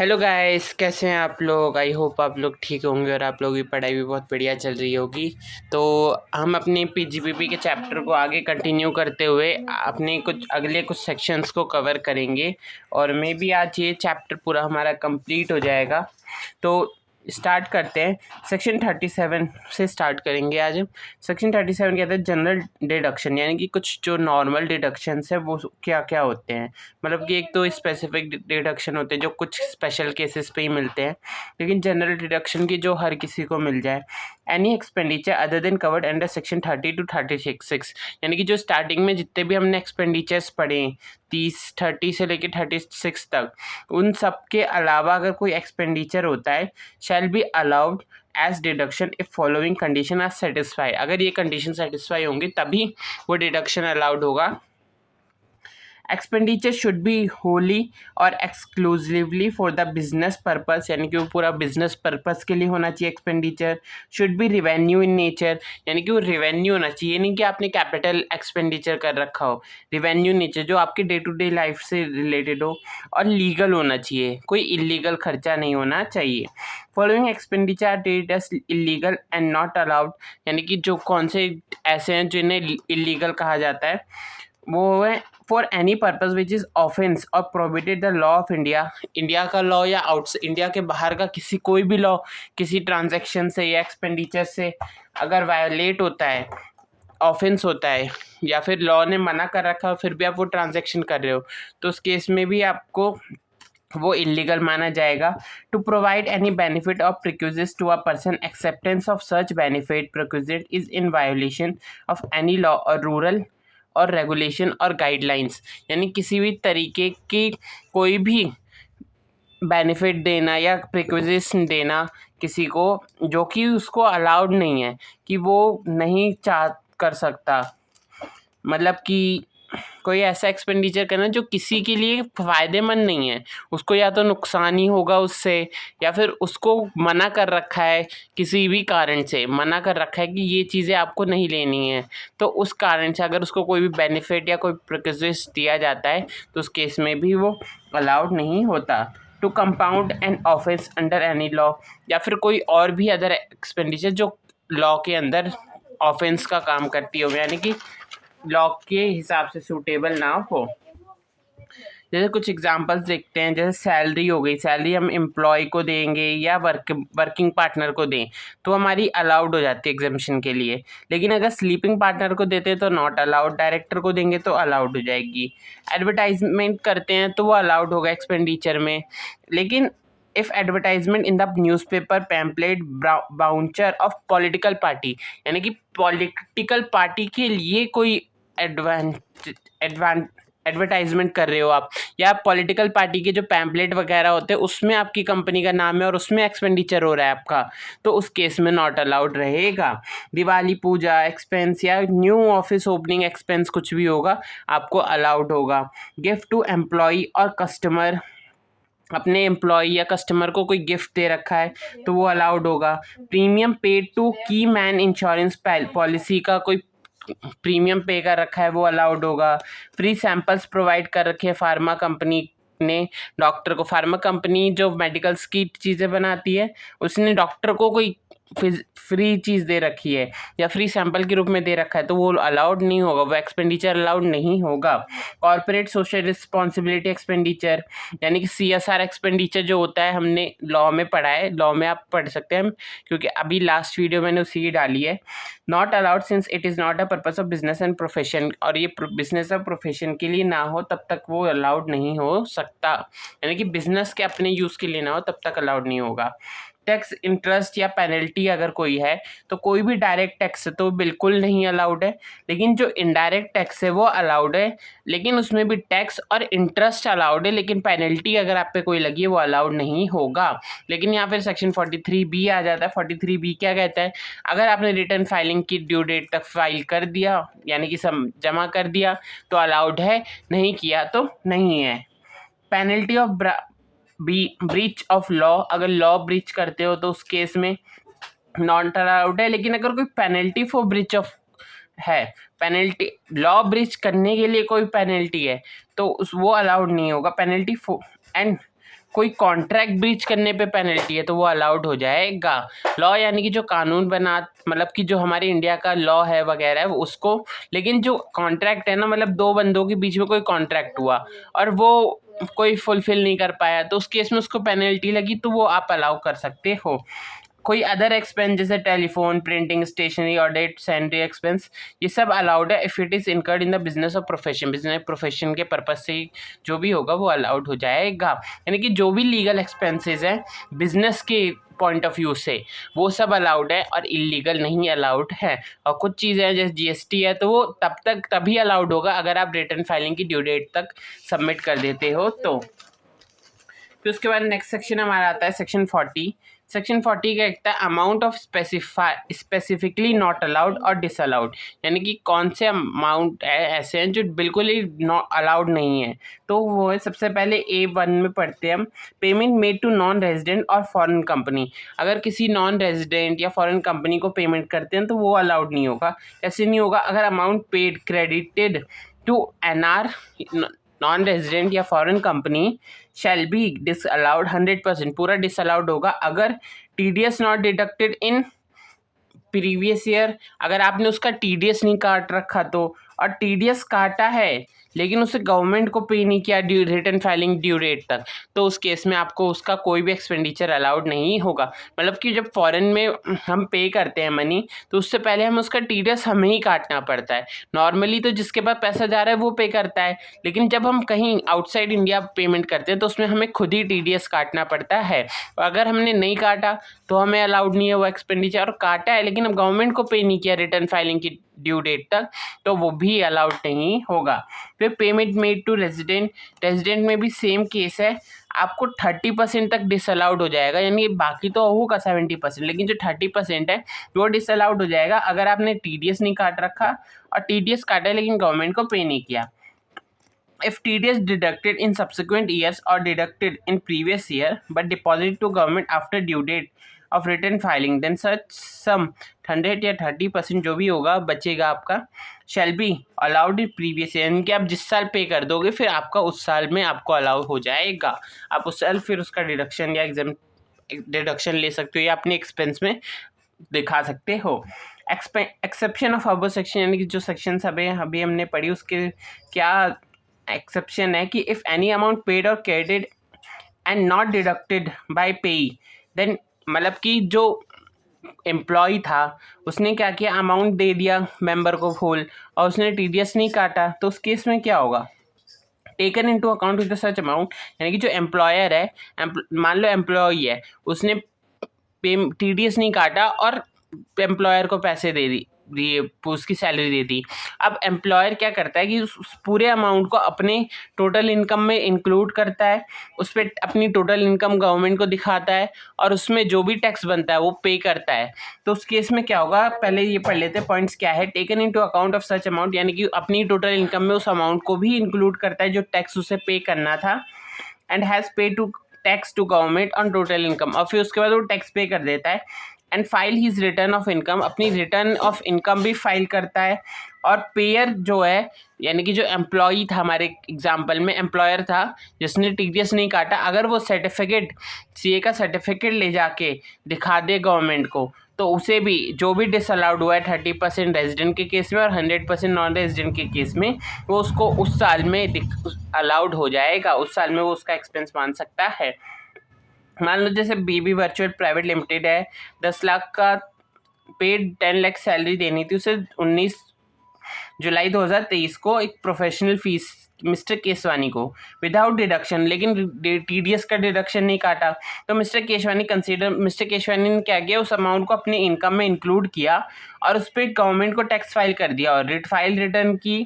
Hello guys, कैसे हैं आप लोग। आई होप आप लोग ठीक होंगे और आप लोगों की पढ़ाई भी बहुत बढ़िया चल रही होगी। तो हम अपने पीजीपीपी के चैप्टर को आगे कंटिन्यू करते हुए अपने कुछ सेक्शंस को कवर करेंगे और मे बी आज ये चैप्टर पूरा हमारा कंप्लीट हो जाएगा। तो स्टार्ट करते हैं। सेक्शन 37 से स्टार्ट करेंगे आज हम। सेक्शन 37 कहते हैं जनरल डिडक्शन, यानी कि कुछ जो नॉर्मल डिडक्शंस है वो क्या क्या होते हैं। मतलब कि एक तो स्पेसिफिक डिडक्शन होते हैं जो कुछ स्पेशल केसेस पे ही मिलते हैं, लेकिन जनरल डिडक्शन की जो हर किसी को मिल जाए। Any expenditure other than covered under section 30 to 36, यानी कि जो स्टार्टिंग में जितने भी हमने एक्सपेंडिचर्स पढ़े 30 से लेकर 36 तक, उन सब के अलावा अगर कोई एक्सपेंडिचर होता है shall be allowed as deduction if following condition are satisfy. अगर ये कंडीशन सेटिस्फाई होंगी तभी वो डिडक्शन अलाउड होगा। एक्सपेंडिचर शुड बी होली और exclusively for the business purpose, यानी कि वो पूरा बिजनेस पर्पस के लिए होना चाहिए। Expenditure should B revenue in nature, यानी कि वो रिवेन्यू होना चाहिए, नहीं कि आपने कैपिटल एक्सपेंडिचर कर रखा हो। रिवेन्यू नेचर जो आपके डे टू डे लाइफ से रिलेटेड हो, और लीगल होना चाहिए, कोई इलीगल खर्चा नहीं होना चाहिए। Following expenditure are treated as illegal and not allowed, यानी कि जो कौन से ऐसे हैं जिन्हें इलीगल कहा जाता है वो है for any purpose which is offence और prohibited the law of India. India का लॉ या इंडिया के बाहर का कोई भी लॉ किसी ट्रांजैक्शन से या एक्सपेंडिचर से अगर वायोलेट होता है, ऑफेंस होता है, या फिर लॉ ने मना कर रखा हो फिर भी आप वो ट्रांजैक्शन कर रहे हो, तो उस केस में भी आपको वो इलीगल माना जाएगा। To provide any benefit of perquisite to a person, acceptance of such benefit perquisite is in violation of any law और रूरल और रेगुलेशन और गाइडलाइंस, यानी किसी भी तरीके की कोई भी बेनिफिट देना या प्रिक्विजिशन देना किसी को जो कि उसको अलाउड नहीं है, कि वो नहीं चाह कर सकता। मतलब कि कोई ऐसा एक्सपेंडिचर करना जो किसी के लिए फ़ायदेमंद नहीं है, उसको या तो नुकसान ही होगा उससे, या फिर उसको मना कर रखा है, किसी भी कारण से मना कर रखा है कि ये चीज़ें आपको नहीं लेनी है, तो उस कारण से अगर उसको कोई भी बेनिफिट या कोई प्रिक्विजिट दिया जाता है तो उस केस में भी वो अलाउड नहीं होता। To compound an offence under any law, या फिर कोई और भी अदर एक्सपेंडिचर जो लॉ के अंदर ऑफेंस का काम करती हो, यानी कि लॉ के हिसाब से सूटेबल ना हो। जैसे कुछ एग्जांपल्स देखते हैं, जैसे सैलरी हो गई, सैलरी हम एम्प्लॉय को देंगे या वर्किंग पार्टनर को दें तो हमारी अलाउड हो जाती है एग्जामिशन के लिए, लेकिन अगर स्लीपिंग पार्टनर को देते हैं तो नॉट अलाउड, डायरेक्टर को देंगे तो अलाउड हो जाएगी। एडवर्टाइजमेंट करते हैं तो वो अलाउड होगा एक्सपेंडिचर में, लेकिन if advertisement in the newspaper pamphlet brochure of political party, यानी कि पॉलिटिकल पार्टी के लिए कोई एडवर्टाइजमेंट कर रहे हो आप, या पॉलिटिकल पार्टी के जो पैम्पलेट वगैरह होते हैं उसमें आपकी कंपनी का नाम है और उसमें एक्सपेंडिचर हो रहा है आपका, तो उस केस में नॉट अलाउड रहेगा। दिवाली पूजा एक्सपेंस या न्यू ऑफिस ओपनिंग एक्सपेंस कुछ भी होगा आपको अलाउड होगा। गिफ्ट टू एम्प्लॉय और कस्टमर, अपने एम्प्लॉय या कस्टमर को कोई गिफ्ट दे रखा है तो वो अलाउड होगा। प्रीमियम पेड टू की मैन इंश्योरेंस पॉलिसी का कोई प्रीमियम पे कर रखा है वो अलाउड होगा। फ्री सैंपल्स प्रोवाइड कर रखे हैं फार्मा कंपनी ने डॉक्टर को, फार्मा कंपनी जो मेडिकल्स की चीज़ें बनाती है उसने डॉक्टर को कोई फ्री चीज़ दे रखी है या फ्री सैंपल के रूप में दे रखा है तो वो अलाउड नहीं होगा, वो एक्सपेंडिचर अलाउड नहीं होगा। कॉर्पोरेट सोशल रिस्पॉन्सिबिलिटी एक्सपेंडिचर, यानी कि CSR एक्सपेंडिचर जो होता है, हमने लॉ में पढ़ा है, लॉ में आप पढ़ सकते हैं क्योंकि अभी लास्ट वीडियो मैंने उसी की डाली है। Not allowed since it is not a purpose of business and profession, और ये बिजनेस और प्रोफेशन के लिए ना हो तब तक वो अलाउड नहीं हो सकता, यानी कि बिजनेस के अपने यूज़ के लिए ना हो तब तक अलाउड नहीं होगा। टैक्स इंटरेस्ट या पेनल्टी अगर कोई है तो कोई भी डायरेक्ट टैक्स तो बिल्कुल नहीं अलाउड है, लेकिन जो इनडायरेक्ट टैक्स है वो अलाउड है, लेकिन उसमें भी टैक्स और इंटरेस्ट अलाउड है, लेकिन पेनल्टी अगर आप पे कोई लगी है वो अलाउड नहीं होगा। लेकिन यहाँ फिर सेक्शन 43B आ जाता है। 43B क्या कहता है, अगर आपने रिटर्न फाइलिंग की ड्यू डेट तक फाइल कर दिया, यानी कि सब जमा कर दिया तो अलाउड है, नहीं किया तो नहीं है। Penalty of breach of law, अगर लॉ ब्रीच करते हो तो उस केस में नॉट अलाउड है, लेकिन अगर कोई पेनल्टी फॉर ब्रीच ऑफ है, पेनल्टी लॉ ब्रीच करने के लिए कोई पेनल्टी है तो उस वो अलाउड नहीं होगा। पेनल्टी फॉर एंड कोई कॉन्ट्रैक्ट ब्रीच करने पे पेनल्टी है तो वो अलाउड हो जाएगा। लॉ यानी कि जो कानून बना, मतलब कि जो हमारे इंडिया का लॉ है वगैरह उसको, लेकिन जो कॉन्ट्रैक्ट है ना, मतलब दो बंदों के बीच में कोई कॉन्ट्रैक्ट हुआ और वो कोई फुलफिल नहीं कर पाया तो उस केस में उसको पेनल्टी लगी तो वो आप अलाउ कर सकते हो। कोई अदर एक्सपेंस जैसे telephone, printing, stationery, audit, salary expense, ये सब अलाउड है if it is incurred in the business of profession. Business profession के पर्पज से जो भी होगा वो अलाउड हो जाएगा। यानी कि जो भी लीगल एक्सपेंसेस हैं बिजनेस के पॉइंट ऑफ व्यू से वो सब अलाउड है और इलीगल नहीं अलाउड है। और कुछ चीज़ें हैं जैसे जीएसटी है तो वो तभी अलाउड होगा अगर आप रिटर्न फाइलिंग की ड्यू डेट तक सबमिट कर देते हो तो। फिर उसके बाद नेक्स्ट सेक्शन हमारा आता है सेक्शन 40। सेक्शन 40 का कहता है amount of specifically not allowed और डिसअलाउड, यानी कि कौन से अमाउंट ऐसे हैं जो बिल्कुल ही नॉट अलाउड नहीं है। तो वो है, सबसे पहले A1 में पढ़ते हैं हम, payment made to non resident और फॉरेन कंपनी। अगर किसी नॉन रेजिडेंट या फॉरेन कंपनी को पेमेंट करते हैं तो वो अलाउड नहीं होगा। कैसे नहीं होगा? अगर amount paid credited to NR non resident या foreign company shall be disallowed 100%, पूरा डिसअलाउड होगा अगर TDS not deducted in previous year. अगर आपने उसका TDS नहीं काट रखा तो, और TDS काटा है लेकिन उसे गवर्नमेंट को पे नहीं किया रिटर्न फाइलिंग ड्यू डेट तक, तो उस केस में आपको उसका कोई भी एक्सपेंडिचर अलाउड नहीं होगा। मतलब कि जब फॉरेन में हम पे करते हैं मनी तो उससे पहले हम उसका TDS हमें ही काटना पड़ता है। नॉर्मली तो जिसके पास पैसा जा रहा है वो पे करता है, लेकिन जब हम कहीं आउटसाइड इंडिया पेमेंट करते हैं तो उसमें हमें खुद ही TDS काटना पड़ता है। अगर हमने नहीं काटा तो हमें अलाउड नहीं है वो एक्सपेंडिचर, और काटा है लेकिन अब गवर्नमेंट को पे नहीं किया रिटर्न फाइलिंग की ड्यू डेट तक तो वो भी अलाउड नहीं होगा। फिर पेमेंट मेड टू रेजिडेंट में भी सेम केस है, आपको 30% तक डिसअलाउड हो जाएगा, यानी बाकी तो होगा 70%, लेकिन जो 30% है वो डिसअलाउड हो जाएगा अगर आपने TDS नहीं काट रखा और TDS काटा है लेकिन गवर्नमेंट को पे नहीं किया। If TDS deducted in subsequent years or deducted in previous year but deposited to government after due date of return filing, then such sum 100 या 30% जो भी होगा बचेगा आपका shall be allowed in previous year, यानी कि आप जिस साल पे कर दोगे फिर आपका उस साल में आपको अलाउ हो जाएगा। आप उस साल फिर उसका डिडक्शन या डिडक्शन ले सकते हो या अपने एक्सपेंस में दिखा सकते हो। एक्सेप्शन ऑफ अबव सेक्शन, यानी कि जो सेक्शन अभी हमने पढ़ी उसके क्या एक्सेप्शन है कि इफ़ एनी अमाउंट पेड और credit and not deducted by payee, then मतलब कि जो एम्प्लॉय था उसने क्या किया, अमाउंट दे दिया मेंबर को फुल और उसने TDS नहीं काटा तो उस केस में क्या होगा, taken into account with such amount, यानी कि जो एम्प्लॉयर है, मान लो एम्प्लॉय है, उसने TDS नहीं काटा और एम्प्लॉयर को पैसे दे दिए, उसकी सैलरी दे दी। अब एम्प्लॉयर क्या करता है कि उस पूरे अमाउंट को अपने टोटल इनकम में इंक्लूड करता है, उस पर अपनी टोटल इनकम गवर्नमेंट को दिखाता है और उसमें जो भी टैक्स बनता है वो पे करता है। तो उस केस में क्या होगा, पहले ये पढ़ लेते हैं पॉइंट्स क्या है। Taken into account of such amount, यानी कि अपनी टोटल इनकम में उस अमाउंट को भी इंक्लूड करता है जो टैक्स उसे पे करना था, and has pay to tax to government on total income, और फिर उसके बाद वो टैक्स पे कर देता है। And file his return of income, अपनी रिटर्न ऑफ इनकम भी फाइल करता है। और पेयर जो है, यानी कि जो एम्प्लॉई था, हमारे एग्जांपल में एम्प्लॉयर था जिसने TDS नहीं काटा, अगर वो सर्टिफिकेट CA का सर्टिफिकेट ले जाके दिखा दे गवर्नमेंट को तो उसे भी जो भी डिसअलाउड हुआ है 30% रेजिडेंट के केस में और 100% नॉन रेजिडेंट के केस में, वो उसको उस साल में अलाउड हो जाएगा, उस साल में वो उसका एक्सपेंस मान सकता है। मान लो जैसे BB वर्चुअल प्राइवेट लिमिटेड है, 10 लाख का पेड 10 लाख सैलरी देनी थी उसे 19 जुलाई 2023 को एक प्रोफेशनल फीस मिस्टर केसवानी को विदाउट डिडक्शन, लेकिन TDS का डिडक्शन नहीं काटा तो मिस्टर केशवानी ने क्या किया, उस अमाउंट को अपने इनकम में इंक्लूड किया और उस पर गवर्नमेंट को टैक्स फाइल कर दिया और फाइल रिटर्न की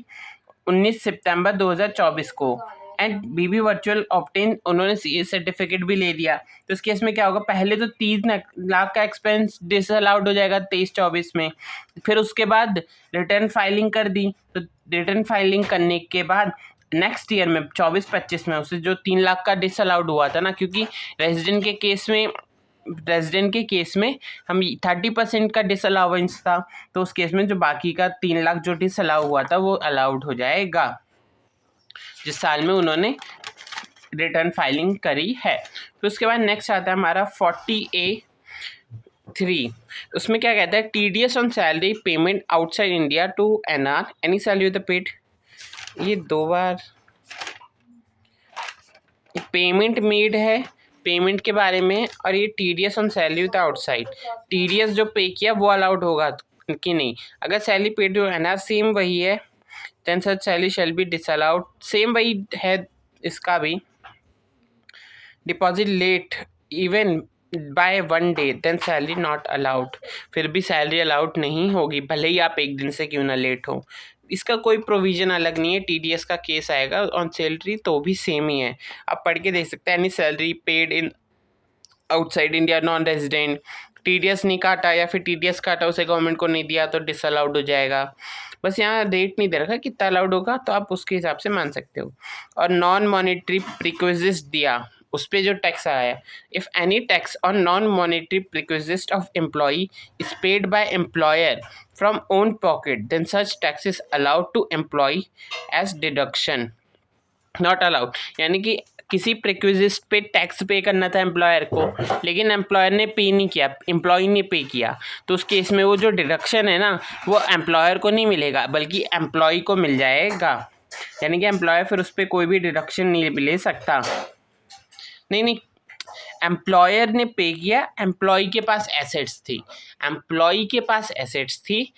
19 सितंबर 2024 को। एंड BB वर्चुअल ऑब्टेन, उन्होंने CA सर्टिफिकेट भी ले दिया। तो इस केस में क्या होगा, पहले तो 3 लाख का एक्सपेंस डिसअलाउड हो जाएगा 23-24 में, फिर उसके बाद रिटर्न फाइलिंग कर दी, तो रिटर्न फाइलिंग करने के बाद नेक्स्ट ईयर में 24-25 में उसे जो 3 लाख का डिसअलाउड हुआ था ना, क्योंकि रेजिडेंट के केस में हम 30% का डिसअलाउंस था, तो उस केस में जो बाकी का 3 लाख जो डिसअलाउ हुआ था वो अलाउड हो जाएगा जिस साल में उन्होंने रिटर्न फाइलिंग करी है। फिर उसके बाद नेक्स्ट आता है हमारा 40A3। उसमें क्या कहता है, TDS on salary payment outside India to NR any salary the paid. ये 2 बार पेमेंट मेड है पेमेंट के बारे में, और ये TDS on salary with outside, TDS जो पे किया वो अलाउड होगा कि नहीं। अगर salary paid to NR same वही है, then such salary shall be disallowed, same वही है इसका भी। Deposit late even by 1 day then salary not allowed, फिर भी सैलरी अलाउड नहीं होगी भले ही आप एक दिन से क्यों ना लेट हो। इसका कोई प्रोविज़न अलग नहीं है। TDS का केस आएगा ऑन सैलरी तो भी सेम ही है, आप पढ़ के देख सकते हैं। Any salary paid in outside India non resident, TDS नहीं काटा या फिर TDS काटा उसे गवर्नमेंट को नहीं दिया तो डिसअलाउड हो जाएगा। बस यहाँ रेट नहीं दे रखा कितना अलाउड होगा, तो आप उसके हिसाब से मान सकते हो। और नॉन मॉनेटरी प्रिक्विजिट दिया, उस पर जो टैक्स आया है, if any tax on non monetary perquisite of employee is paid by employer from own pocket then such tax is allowed to employee as deduction not allowed. यानी कि किसी प्रिक्विजिट पे टैक्स पे करना था एम्प्लॉयर को, लेकिन एम्प्लॉयर ने पे नहीं किया, एम्प्लॉई ने पे किया, तो उस केस में वो जो डिडक्शन है ना वो एम्प्लॉयर को नहीं मिलेगा बल्कि एम्प्लॉई को मिल जाएगा। यानी कि एम्प्लॉयर फिर उस पर कोई भी डिडक्शन नहीं ले सकता। नहीं, एम्प्लॉयर ने पे किया, एम्प्लॉई के पास एसेट्स थी, एम्प्लॉई के पास एसेट्स थी,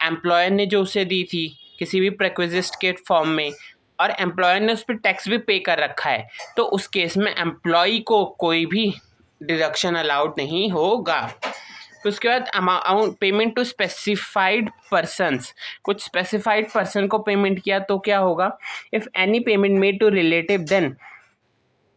एम्प्लॉयर ने जो उसे दी थी किसी भी प्रिक्विजिट के फॉर्म में, और एम्प्लॉयर ने उस पर टैक्स भी पे कर रखा है, तो उस केस में एम्प्लॉई को कोई भी डिडक्शन अलाउड नहीं होगा। तो उसके बाद amount payment to specified persons, कुछ स्पेसिफाइड पर्सन को पेमेंट किया तो क्या होगा, if any payment made to relative then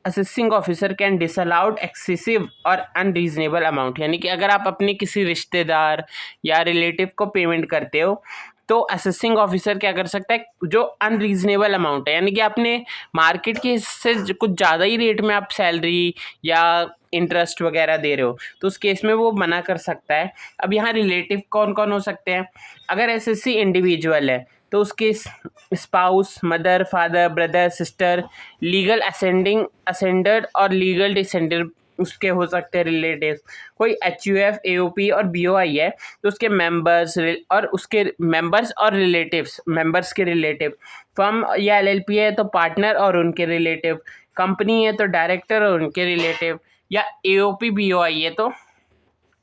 assisting officer can disallowed excessive और अनरीजनेबल अमाउंट। यानी कि अगर आप अपने किसी रिश्तेदार या रिलेटिव को पेमेंट करते हो तो असिस्टिंग ऑफिसर क्या कर सकता है, जो अनरीजनेबल अमाउंट है, यानी कि आपने मार्केट के से कुछ ज़्यादा ही रेट में आप सैलरी या इंटरेस्ट वगैरह दे रहे हो, तो उस केस में वो मना कर सकता है। अब यहाँ रिलेटिव कौन कौन हो सकते हैं, अगर SSC इंडिविजुअल है तो उसके spouse, mother, father, brother, sister, legal ascended और लीगल डिसेंडेड उसके हो सकते हैं रिलेटिव्स। कोई HUF, AOP और BOI है तो उसके मेंबर्स और उसके मेंबर्स और रिलेटिव्स, मेंबर्स के रिलेटिव। फर्म या LLP है तो पार्टनर और उनके रिलेटिव, कंपनी है तो डायरेक्टर और उनके रिलेटिव, या AOP BOI है तो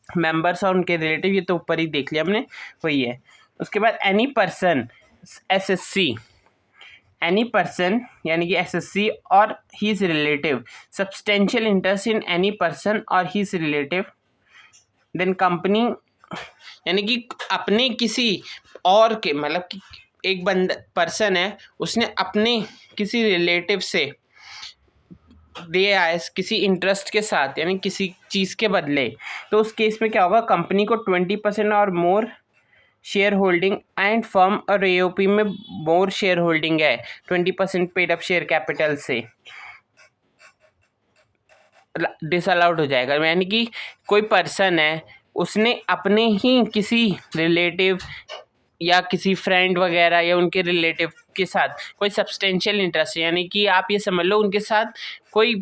मेंबर्स और उनके रिलेटिव। ये तो ऊपर ही देख लिया हमने, वही है। उसके बाद any person SSC, any person यानी कि SSC और his relative substantial interest in any person और हीज रिलेटिव, देन कंपनी यानी कि अपने किसी और के, मतलब कि एक पर्सन है उसने अपने किसी रिलेटिव से दिया है किसी इंटरेस्ट के साथ, यानी किसी चीज़ के बदले, तो उस केस में क्या होगा, कंपनी को 20% और मोर शेयर होल्डिंग एंड फर्म और AOP में मोर शेयर होल्डिंग है 20% पेड अप शेयर कैपिटल से डिसअलाउड हो जाएगा। यानी कि कोई पर्सन है उसने अपने ही किसी रिलेटिव या किसी फ्रेंड वगैरह या उनके रिलेटिव के साथ कोई सब्सटेंशियल इंटरेस्ट है, यानी कि आप ये समझ लो उनके साथ कोई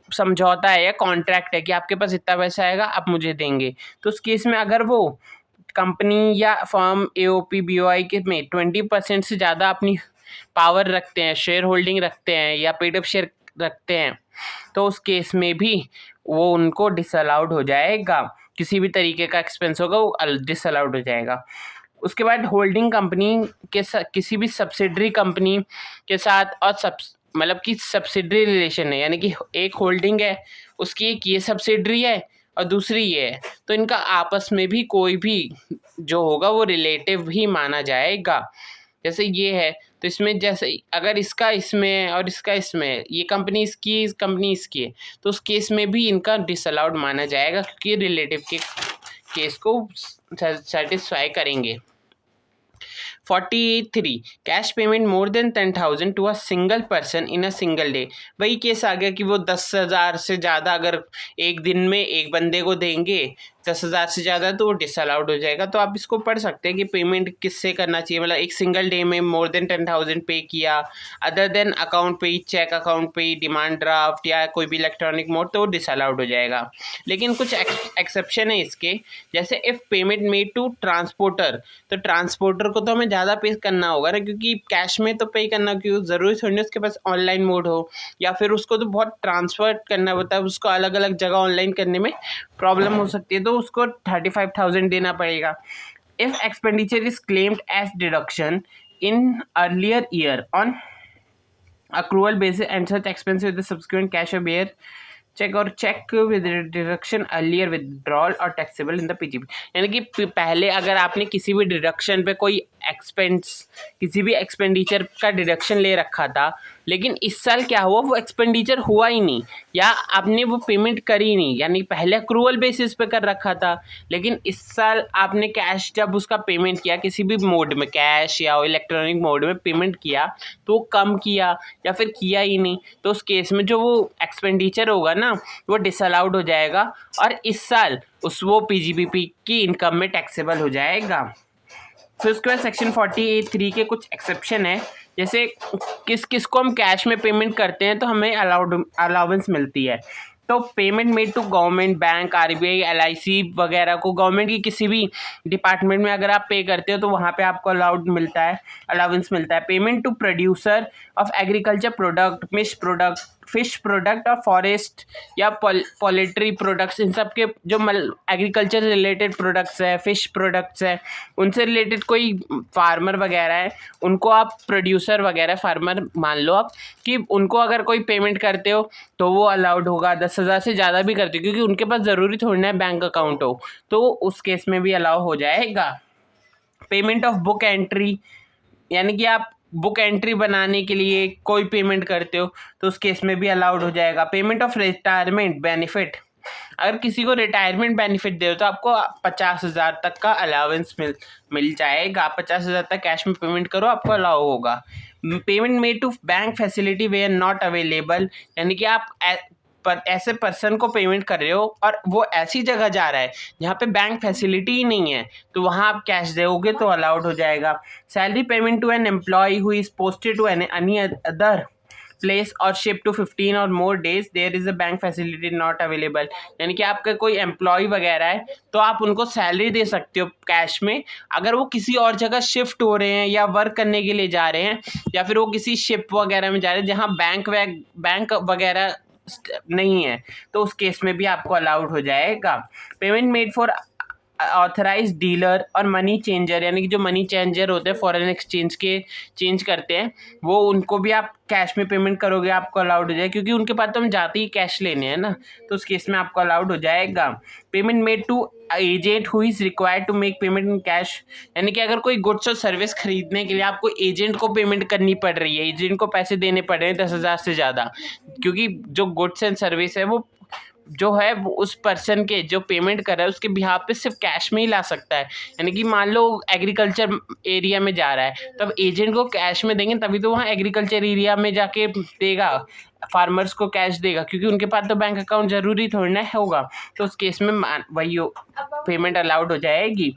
समझौता है या कॉन्ट्रैक्ट है कि आपके पास इतना पैसा आएगा आप मुझे देंगे, तो उस केस में अगर वो कंपनी या फर्म AOP BOI के में 20% से ज़्यादा अपनी पावर रखते हैं, शेयर होल्डिंग रखते हैं या पेड अप शेयर रखते हैं, तो उस केस में भी वो उनको डिसअलाउड हो जाएगा। किसी भी तरीके का एक्सपेंस होगा वो डिसअलाउड हो जाएगा। उसके बाद होल्डिंग कंपनी के साथ किसी भी सब्सिडरी कंपनी के साथ और मतलब कि सब्सिडरी रिलेशन है, यानी कि एक होल्डिंग है उसकी एक ये सब्सिडरी है और दूसरी ये है, तो इनका आपस में भी कोई भी जो होगा वो रिलेटिव ही माना जाएगा। जैसे ये है तो इसमें जैसे अगर इसका इसमें और इसका इसमें, ये कंपनी इसकी कंपनी इसकी है, तो उस केस में भी इनका डिसअलाउड माना जाएगा क्योंकि रिलेटिव के केस को सेटिस्फाई करेंगे। 43 cash payment more than 10,000 to a single person in a single day. वही केस आ गया कि वो 10,000 से ज़्यादा अगर एक दिन में एक बंदे को देंगे 10,000 से ज़्यादा तो वो डिसअलाउड हो जाएगा। तो आप इसको पढ़ सकते हैं कि पेमेंट किससे करना चाहिए, मतलब एक सिंगल डे में मोर देन 10,000 पे किया other than account pay, check account पे, डिमांड ड्राफ्ट या कोई भी इलेक्ट्रॉनिक मोड, तो वो डिसअलाउड हो जाएगा। लेकिन कुछ एक्सेप्शन है इसके, जैसे if payment made to transporter, तो ट्रांसपोर्टर को तो हमें ज़्यादा पे करना होगा ना, क्योंकि कैश में तो पे करना, क्योंकि ज़रूरी थोड़ी ना उसके पास ऑनलाइन मोड हो, या फिर उसको तो बहुत ट्रांसफ़र करना होता है, उसको अलग अलग जगह ऑनलाइन करने में प्रॉब्लम हो सकती है, तो उसको 35,000 देना पड़ेगा। If expenditure is claimed as deduction in earlier year on accrual basis and such expense with the subsequent cash or bear check with deduction earlier withdrawal और टैक्सेबल इन द पीजीपी। यानी कि पहले अगर आपने किसी भी डिडक्शन पे कोई किसी भी एक्सपेंडिचर का डिडक्शन ले रखा था, लेकिन इस साल क्या हुआ, वो एक्सपेंडिचर हुआ ही नहीं या आपने वो पेमेंट करी नहीं, यानी पहले अक्रूवल बेसिस पे कर रखा था, लेकिन इस साल आपने कैश जब उसका पेमेंट किया किसी भी मोड में, कैश या इलेक्ट्रॉनिक मोड में पेमेंट किया, तो वो कम किया या फिर किया ही नहीं, तो उस केस में जो वो एक्सपेंडिचर होगा ना वो डिसअलाउड हो जाएगा और इस साल वो पीजीबीपी की इनकम में टैक्सेबल हो जाएगा। फिर उसके बाद सेक्शन 48(3) के कुछ एक्सेप्शन है, जैसे किस को हम कैश में पेमेंट करते हैं तो हमें अलाउंस मिलती है। तो payment made to government, bank, RBI, LIC वगैरह को, गवर्नमेंट की किसी भी डिपार्टमेंट में अगर आप पे करते हो तो वहाँ पे आपको अलाउंस मिलता है। Payment to producer of agriculture product, fish product और फॉरेस्ट या पोल्ट्री प्रोडक्ट्स, इन सब के जो एग्रीकल्चर रिलेटेड प्रोडक्ट्स है, फिश प्रोडक्ट्स है, उनसे रिलेटेड कोई फार्मर वगैरह है, उनको आप प्रोड्यूसर वगैरह फार्मर मान लो आप, कि उनको अगर कोई पेमेंट करते हो तो वो अलाउड होगा। 10,000 से ज़्यादा भी करते हो, क्योंकि उनके पास ज़रूरी थोड़ी ना है बैंक अकाउंट हो, तो उस केस में भी अलाउ हो जाएगा। पेमेंट ऑफ बुक एंट्री, यानी कि आप बुक एंट्री बनाने के लिए कोई पेमेंट करते हो तो उस केस में भी अलाउड हो जाएगा। पेमेंट ऑफ रिटायरमेंट बेनिफिट, अगर किसी को रिटायरमेंट बेनिफिट दे तो आपको 50,000 तक का अलाउंस मिल जाएगा। 50,000 तक कैश में पेमेंट करो, आपको अलाउ होगा। Payment made to bank facility where not available, यानी कि आप ऐसे पर्सन को पेमेंट कर रहे हो और वो ऐसी जगह जा रहा है जहाँ पे बैंक फैसिलिटी ही नहीं है, तो वहाँ आप कैश दोगे तो अलाउड हो जाएगा। Salary payment to an employee who is posted to any other place और शिप टू 15 और more days there is a bank facility not available, यानी कि आपका कोई एम्प्लॉय वगैरह है तो आप उनको सैलरी दे सकते हो कैश में, अगर वो किसी और जगह शिफ्ट हो रहे हैं या वर्क करने के लिए जा रहे हैं, या फिर वो किसी शिप वगैरह में जा रहे हैं जहाँ बैंक वगैरह नहीं है, तो उस केस में भी आपको अलाउड हो जाएगा। Payment made for authorise dealer और मनी चेंजर, यानी कि जो मनी चेंजर होते हैं फॉरेन एक्सचेंज के चेंज करते हैं, वो उनको भी आप कैश में पेमेंट करोगे आपको अलाउड हो जाएगा, क्योंकि उनके पास तो हम जाते ही कैश लेने हैं ना, तो उस केस में आपको अलाउड हो जाएगा। Payment made to agent who is required to make payment in cash, यानी कि अगर कोई गुड्स और सर्विस खरीदने के लिए आपको एजेंट को पेमेंट करनी पड़ रही है, एजेंट को पैसे देने पड़ रहे हैं 10,000 से ज़्यादा, क्योंकि जो गुड्स एंड सर्विस है वो जो है वो उस पर्सन के जो पेमेंट कर रहा है उसके बिहाफ पे सिर्फ कैश में ही ला सकता है। यानी कि मान लो एग्रीकल्चर एरिया में जा रहा है, तो अब एजेंट को कैश में देंगे तभी तो वहाँ एग्रीकल्चर एरिया में जाके देगा, फार्मर्स को कैश देगा, क्योंकि उनके पास तो बैंक अकाउंट ज़रूरी थोड़ी ना होगा, तो उस केस में वही पेमेंट अलाउड हो जाएगी।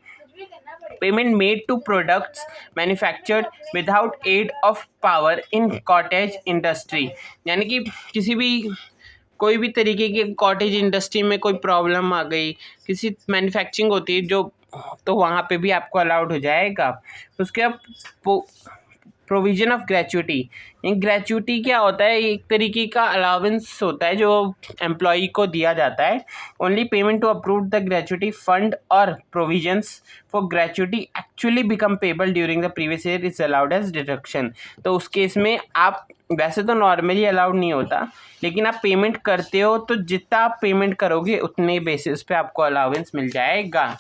Payment made to products manufactured without aid of power in cottage industry, यानी कि किसी भी कोई भी तरीके की कॉटेज इंडस्ट्री में कोई प्रॉब्लम आ गई, किसी मैन्युफैक्चरिंग होती है जो, तो वहाँ पे भी आपको अलाउड हो जाएगा। उसके बाद प्रोविजन ऑफ ग्रेचुटी, ग्रेचुटी क्या होता है, एक तरीके का अलाउंस होता है जो एम्प्लॉई को दिया जाता है। Only payment to approve the gratuity fund और provisions for gratuity actually become payable during the previous year is allowed as deduction, तो उस केस में आप वैसे तो नॉर्मली अलाउड नहीं होता, लेकिन आप पेमेंट करते हो तो जितना आप पेमेंट करोगे उतने बेसिस पे आपको अलाउंस मिल जाएगा।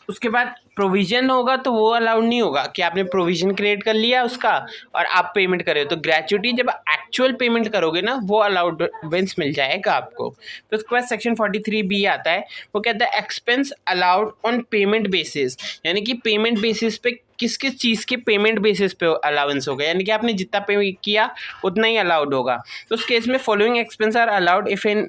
उसके बाद प्रोविज़न होगा तो वो अलाउड नहीं होगा कि आपने प्रोविज़न क्रिएट कर लिया उसका और आप पेमेंट करें, तो ग्रेचुटी जब एक्चुअल पेमेंट करोगे ना वो अलाउडेंस मिल जाएगा आपको। तो उसके बाद सेक्शन 43B आता है, वो कहता है expense allowed on payment basis, यानी कि पेमेंट बेसिस पे किस किस चीज़ के पेमेंट बेसिस पे अलाउंस होगा, यानी कि आपने जितना पे किया उतना ही अलाउड होगा। तो उस केस में following expense are allowed if in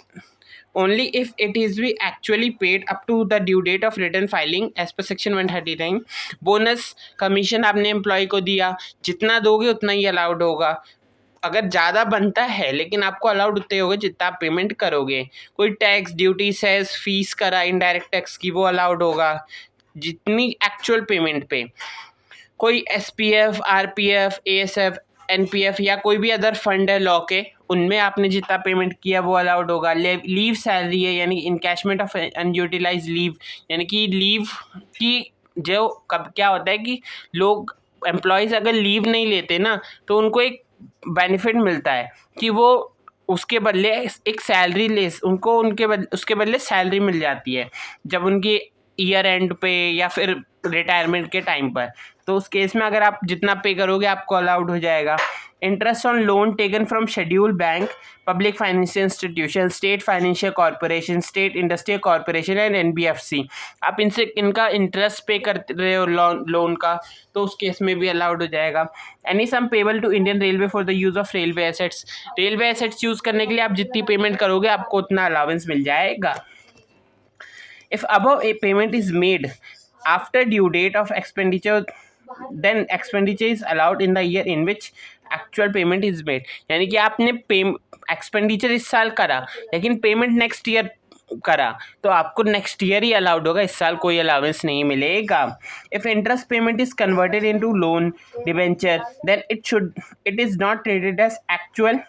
only if it is be actually paid up to the due date of return filing as per section 139. Bonus commission आपने एम्प्लॉय को दिया, जितना दोगे उतना ही अलाउड होगा। अगर ज़्यादा बनता है लेकिन आपको अलाउड उतने होगा जितना आप पेमेंट करोगे। कोई टैक्स, ड्यूटी, सेस, फीस करा इनडायरेक्ट टैक्स की, वो अलाउड होगा जितनी एक्चुअल पेमेंट पे। कोई SPF, RPF, ASF, NPF या कोई भी अदर फंड है लॉ के, उनमें आपने जितना पेमेंट किया वो अलाउड होगा। लीव सैलरी है यानी इनकैशमेंट ऑफ अनयूटिलाइज लीव, यानी कि लीव की जो कब क्या होता है कि लोग एम्प्लॉयज़ अगर लीव नहीं लेते ना तो उनको एक बेनिफिट मिलता है कि वो उसके बदले एक सैलरी ले, उनको उसके बदले सैलरी मिल जाती है जब उनकी ईयर एंड पे या फिर रिटायरमेंट के टाइम पर। तो उस केस में अगर आप जितना पे करोगे आपको अलाउड हो जाएगा। Interest on loan taken from schedule bank, public financial institution, state financial corporation, state industrial corporation and NBFC, आप इनसे इनका इंटरेस्ट पे कर रहे हो लोन का, तो उस केस में भी अलाउड हो जाएगा। Any sum payable to Indian railway for the use of railway assets, railway assets use करने के लिए आप जितनी पेमेंट करोगे आपको उतना अलाउंस मिल जाएगा। If above a payment is made after due date of expenditure, then expenditure is allowed in the year in which actual payment is made। यानी कि आपने एक्सपेंडिचर इस साल करा लेकिन पेमेंट नेक्स्ट ईयर करा तो आपको नेक्स्ट ईयर ही अलाउड होगा, इस साल कोई अलाउंस नहीं मिलेगा। If interest payment is converted into loan debenture then it is not treated as actual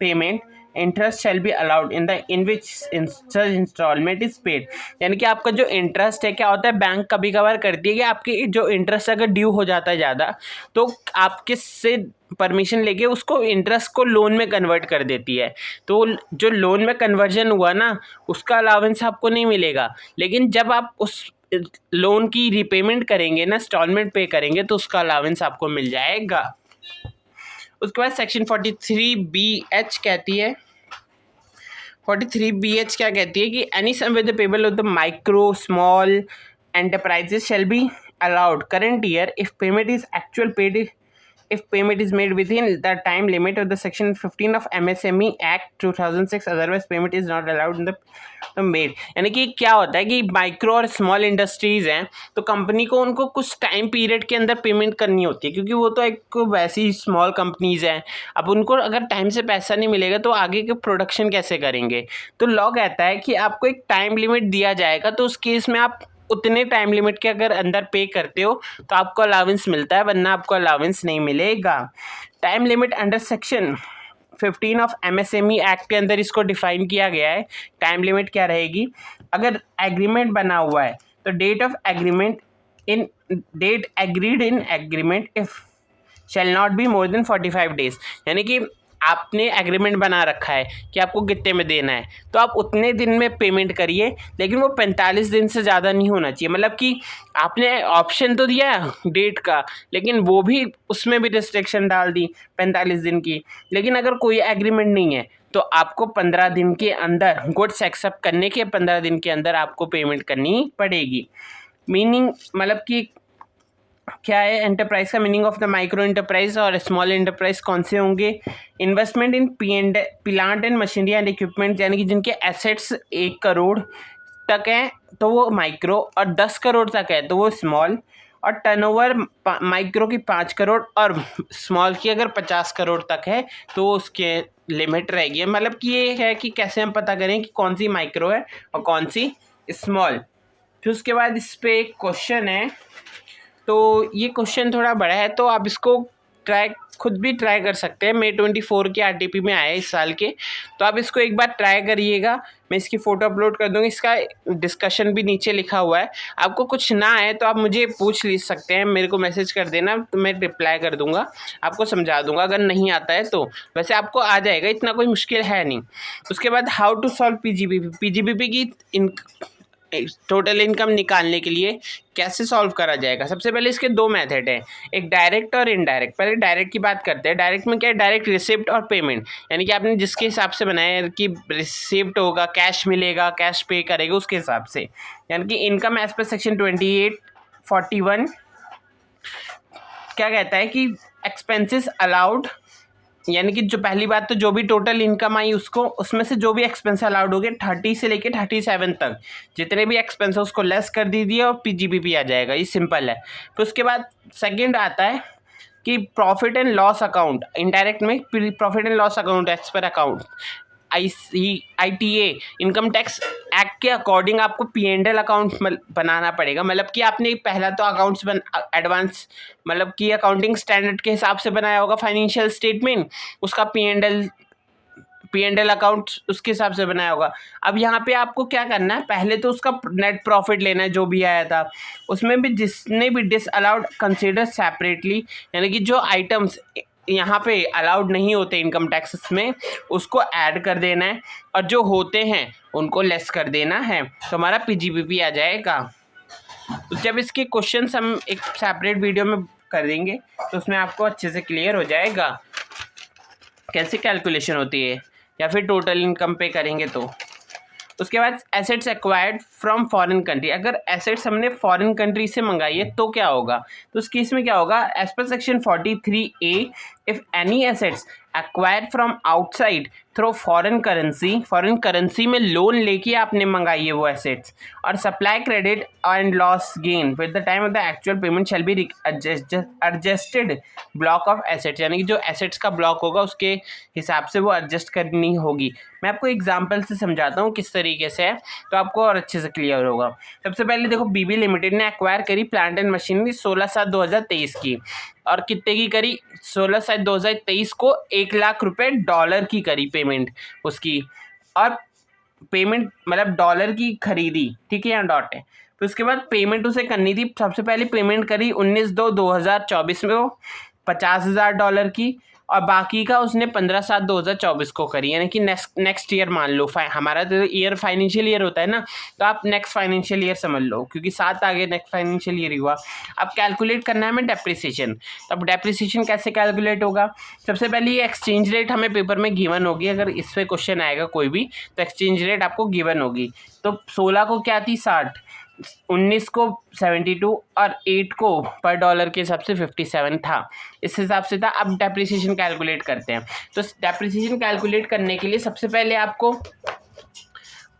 payment, interest shall be allowed in which such instalment is paid. यानी कि आपका जो इंटरेस्ट है, क्या होता है बैंक कभी कभार करती है कि आपके जो इंटरेस्ट अगर ड्यू हो जाता है ज़्यादा तो आपके से परमिशन लेके उसको इंटरेस्ट को लोन में कन्वर्ट कर देती है। तो जो लोन में कन्वर्जन हुआ ना उसका अलाउंस आपको नहीं मिलेगा, लेकिन जब आप उस लोन की रिपेमेंट करेंगे ना, इंस्टॉलमेंट पे करेंगे, तो उसका अलाउंस आपको मिल जाएगा। उसके बाद सेक्शन 43BH कहती है, 43BH क्या कहती है कि any sum with the payable of the micro small enterprises shall be allowed current year if payment is actual paid, if payment is made within the time limit of the section 15 of MSME Act 2006, otherwise payment is not allowed in the made। यानी कि क्या होता है कि micro और small industries हैं तो company को उनको कुछ टाइम पीरियड के अंदर पेमेंट करनी होती है, क्योंकि वो तो एक वैसी स्मॉल कंपनीज़ हैं। अब उनको अगर टाइम से पैसा नहीं मिलेगा तो आगे के प्रोडक्शन कैसे करेंगे। तो लॉ कहता है कि आपको एक टाइम लिमिट दिया जाएगा, तो उस केस में आप उतने टाइम लिमिट के अगर अंदर पे करते हो तो आपको अलाउंस मिलता है, वरना आपको अलाउंस नहीं मिलेगा। Time limit under section 15 of MSME act के अंदर इसको डिफाइन किया गया है। टाइम लिमिट क्या रहेगी, अगर एग्रीमेंट बना हुआ है तो date of agreement in date agreed in agreement if shall not be more than 45 days. यानी कि आपने एग्रीमेंट बना रखा है कि आपको कितने में देना है तो आप उतने दिन में पेमेंट करिए, लेकिन वो 45 दिन से ज़्यादा नहीं होना चाहिए। मतलब कि आपने ऑप्शन तो दिया डेट का, लेकिन वो भी उसमें भी रिस्ट्रिक्शन डाल दी 45 दिन की। लेकिन अगर कोई एग्रीमेंट नहीं है तो आपको 15 दिन के अंदर, गुड्स एक्सेप्ट करने के 15 दिन के अंदर आपको पेमेंट करनी पड़ेगी। मीनिंग मतलब कि क्या है एंटरप्राइज का meaning of the micro enterprise और स्मॉल एंटरप्राइज कौन से होंगे, investment in plant and machinery and equipment, यानी कि जिनके एसेट्स 1 करोड़ तक हैं तो वो माइक्रो, और 10 करोड़ तक है तो वो स्मॉल, और टर्नओवर माइक्रो की 5 करोड़ और स्मॉल की अगर 50 करोड़ तक है तो उसके लिमिट रहेगी। मतलब कि ये है कि कैसे हम पता करें कि कौन सी माइक्रो है और कौन सी स्मॉल। फिर उसके बाद इस पर एक क्वेश्चन है, तो ये क्वेश्चन थोड़ा बड़ा है तो आप इसको खुद भी ट्राई कर सकते हैं। May 24 के RTP में आए इस साल के, तो आप इसको एक बार ट्राई करिएगा। मैं इसकी फ़ोटो अपलोड कर दूँगी, इसका डिस्कशन भी नीचे लिखा हुआ है। आपको कुछ ना आए तो आप मुझे पूछ ले सकते हैं, मेरे को मैसेज कर देना तो मैं रिप्लाई कर दूँगा, आपको समझा दूँगा अगर नहीं आता है तो। वैसे आपको आ जाएगा, इतना कोई मुश्किल है नहीं। उसके बाद हाउ टू सॉल्व PGBP की टोटल इनकम निकालने के लिए कैसे सॉल्व करा जाएगा। सबसे पहले इसके 2 मेथड हैं, एक डायरेक्ट और इनडायरेक्ट। पहले डायरेक्ट की बात करते हैं। डायरेक्ट में क्या है, डायरेक्ट रिसिप्ट और पेमेंट, यानी कि आपने जिसके हिसाब से बनाया है कि रिसिप्ट होगा, कैश मिलेगा, कैश पे करेगा उसके हिसाब से। यानी कि इनकम एज पर सेक्शन 2841 क्या कहता है कि एक्सपेंसेस अलाउड यानी कि जो पहली बात तो जो भी टोटल इनकम आई उसको उसमें से जो भी एक्सपेंस अलाउड हो गए 30 से लेके 37 तक जितने भी एक्सपेंस है उसको लेस कर दीजिए और पीजीबीपी आ जाएगा। ये सिंपल है। फिर उसके बाद सेकंड आता है कि profit and loss account, indirect में profit and loss account as per account ITA income tax act के अकॉर्डिंग आपको P&L अकाउंट बनाना पड़ेगा। मतलब कि आपने पहला तो अकाउंट्स एडवांस मतलब कि अकाउंटिंग स्टैंडर्ड के हिसाब से बनाया होगा फाइनेंशियल स्टेटमेंट, उसका P&L अकाउंट उसके हिसाब से बनाया होगा। अब यहाँ पे आपको क्या करना है, पहले तो उसका नेट प्रॉफिट लेना है जो भी आया था, उसमें भी जिसने भी डिसअलाउड कंसीडर सेपरेटली, यानी कि जो आइटम्स यहाँ पे अलाउड नहीं होते इनकम टैक्सेस में उसको ऐड कर देना है और जो होते हैं उनको लेस कर देना है, तो हमारा पीजीबीपी आ जाएगा। तो जब इसके क्वेश्चंस हम एक सेपरेट वीडियो में कर देंगे तो उसमें आपको अच्छे से क्लियर हो जाएगा कैसे कैलकुलेशन होती है, या फिर टोटल इनकम पे करेंगे तो। उसके बाद assets acquired from foreign country, अगर एसेट्स हमने फॉरेन कंट्री से मंगाई है तो क्या होगा, तो उस केस में क्या होगा, एज पर section 43A if any assets acquired from outside through foreign currency में लोन लेके आपने मंगाई है वो एसेट्स, और supply credit and loss gain with the time of the actual payment shall be adjusted block of assets, यानी कि जो एसेट्स का ब्लॉक होगा उसके हिसाब से वो एडजस्ट करनी होगी। मैं आपको एग्जांपल से समझाता हूँ किस तरीके से है तो आपको और अच्छे से क्लियर होगा। सबसे पहले देखो, बीबी लिमिटेड ने एक्वायर करी प्लांट एंड मशीनरी 16/7/2023 की, और कितने की करी, 16/7/2023 को $1,00,000 की करी पेमेंट उसकी, और पेमेंट मतलब डॉलर की खरीदी, ठीक है, यहाँ डॉट है। फिर उसके बाद पेमेंट उसे करनी थी, सबसे पहले पेमेंट करी 19/2/2024 में वो $50,000 की, और बाकी का उसने 15/7/2024 को करी, यानी कि नेक्स्ट ईयर मान लो, हमारा तो ईयर फाइनेंशियल ईयर होता है ना, तो आप नेक्स्ट फाइनेंशियल ईयर समझ लो क्योंकि 7 आगे नेक्स्ट फाइनेंशियल ईयर हुआ। अब कैलकुलेट करना है हमें डेप्रिसिएशन, तो अब डेप्रिसिएशन कैसे कैलकुलेट होगा, सबसे पहले ये एक्सचेंज रेट हमें पेपर में गिवन होगी, अगर इस पर क्वेश्चन आएगा कोई भी तो एक्सचेंज रेट आपको गिवन होगी। तो 16 को क्या थी 60, 19 को 72 और 8 को पर डॉलर के हिसाब से 57 था, इस हिसाब से था। अब डेप्रिसिएशन कैलकुलेट करते हैं, तो डेप्रिसिएशन कैलकुलेट करने के लिए सबसे पहले आपको